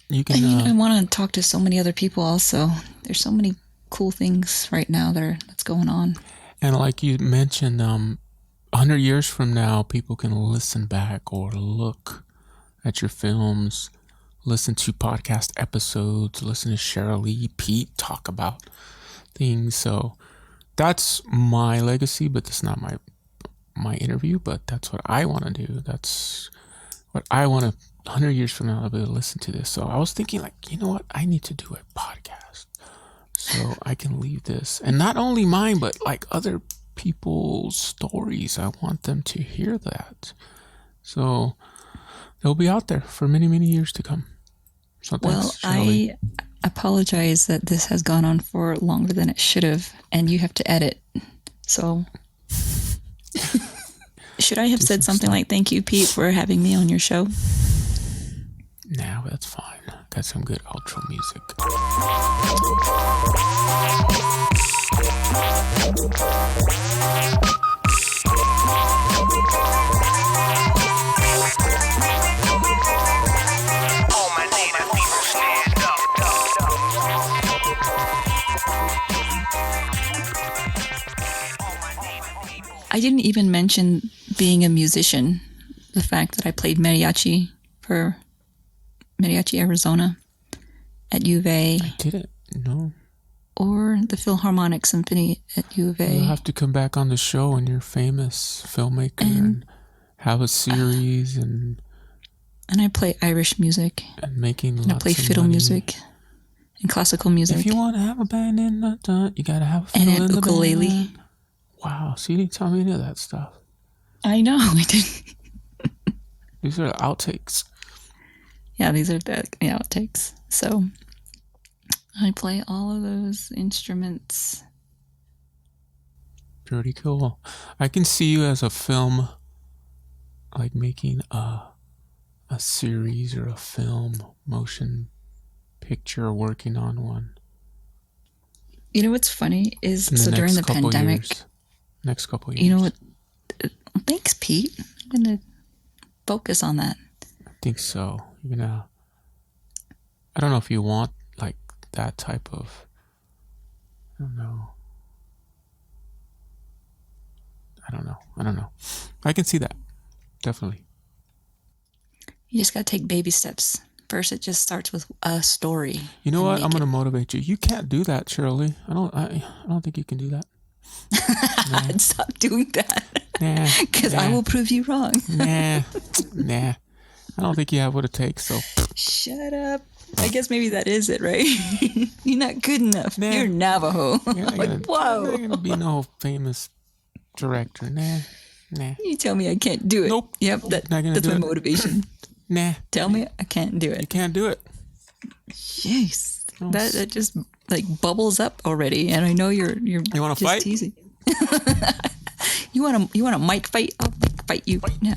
You can. I want to talk to so many other people also. There's so many cool things right now that's going on. And like you mentioned, 100 years from now, people can listen back or look at your films, listen to podcast episodes, listen to Cherylee, Pete talk about things. So that's my legacy, but that's not my interview, but that's what I want to do. That's what I want to, 100 years from now, I'll be able to listen to this. So I was thinking, like, you know what? I need to do a podcast so I can leave this. And not only mine, but like other people's stories. I want them to hear that. So they'll be out there for many, many years to come. So thanks, Cherylee. I apologize that this has gone on for longer than it should have, and you have to edit. So should I have said something like, thank you, Pete, for having me on your show? No, that's fine. Got some good outro music. All my native people stand up. I didn't even mention being a musician. The fact that I played mariachi for Mariachi Arizona at U of A. I didn't know. Or the Philharmonic Symphony at U of A. You'll have to come back on the show when you're famous filmmaker and have a series and I play Irish music. And making lots and I play of fiddle money. music and classical music. If you want to have a band in that, you gotta have a fiddle and an in the ukulele. band. Wow, so you didn't tell me any of that stuff. I know, I didn't. These are the outtakes. Yeah, these are the outtakes. So I play all of those instruments. Pretty cool. I can see you as a film, like making a series or a film, motion picture, working on one. You know what's funny is, In so during the couple pandemic, years. Next couple years. you know what? Thanks, Pete. I'm going to focus on that. I think so. You're gonna. I don't know if you want like that type of. I don't know. I can see that. Definitely. You just got to take baby steps. First, it just starts with a story. You know what? I'm gonna motivate you. You can't do that, Cherylee. I don't think you can do that. Nah. Stop doing that. Nah. Because I will prove you wrong. Nah. I don't think you have what it takes. So shut up. I guess maybe that is it, right? You're not good enough. Nah. You're Navajo. Like, whoa. You're gonna be no famous director. Nah. You tell me I can't do it. Nope. Yep. That's my motivation. Nah. Tell me I can't do You it. can't do it. Jeez. No. That just like bubbles up already, and I know you're You want to just fight? teasing. You want a mic fight? I'll fight you right now.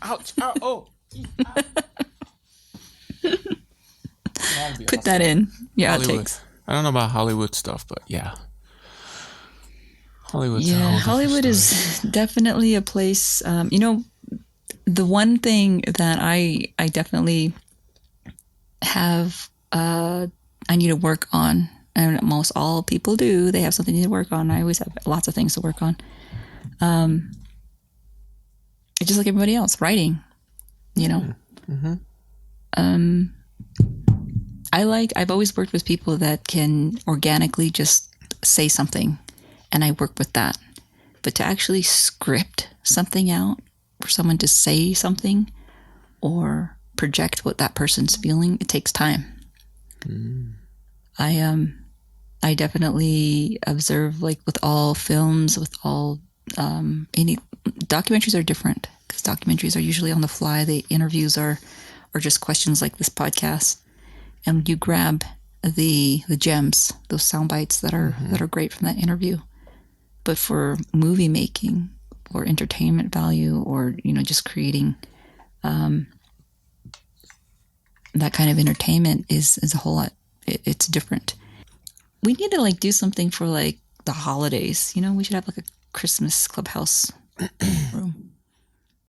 Ouch! Ow! Oh! Put that in. Yeah, it Hollywood. takes. I don't know about Hollywood stuff, but yeah. Hollywood's a whole Yeah, different Hollywood story. is definitely a place. The one thing that I definitely have I need to work on and most all people do. They have something to work on. I always have lots of things to work on. It's just like everybody else, writing, you know. I've always worked with people that can organically just say something, and I work with that. But to actually script something out for someone to say something or project what that person's feeling, it takes time. I definitely observe, like with all films, with all any documentaries are different, because documentaries are usually on the fly. The interviews are just questions like this podcast, and you grab the gems, those sound bites that are great from that interview. But for movie making or entertainment value, or just creating that kind of entertainment is a whole lot. It's different. We need to do something for the holidays. We should have a Christmas clubhouse room.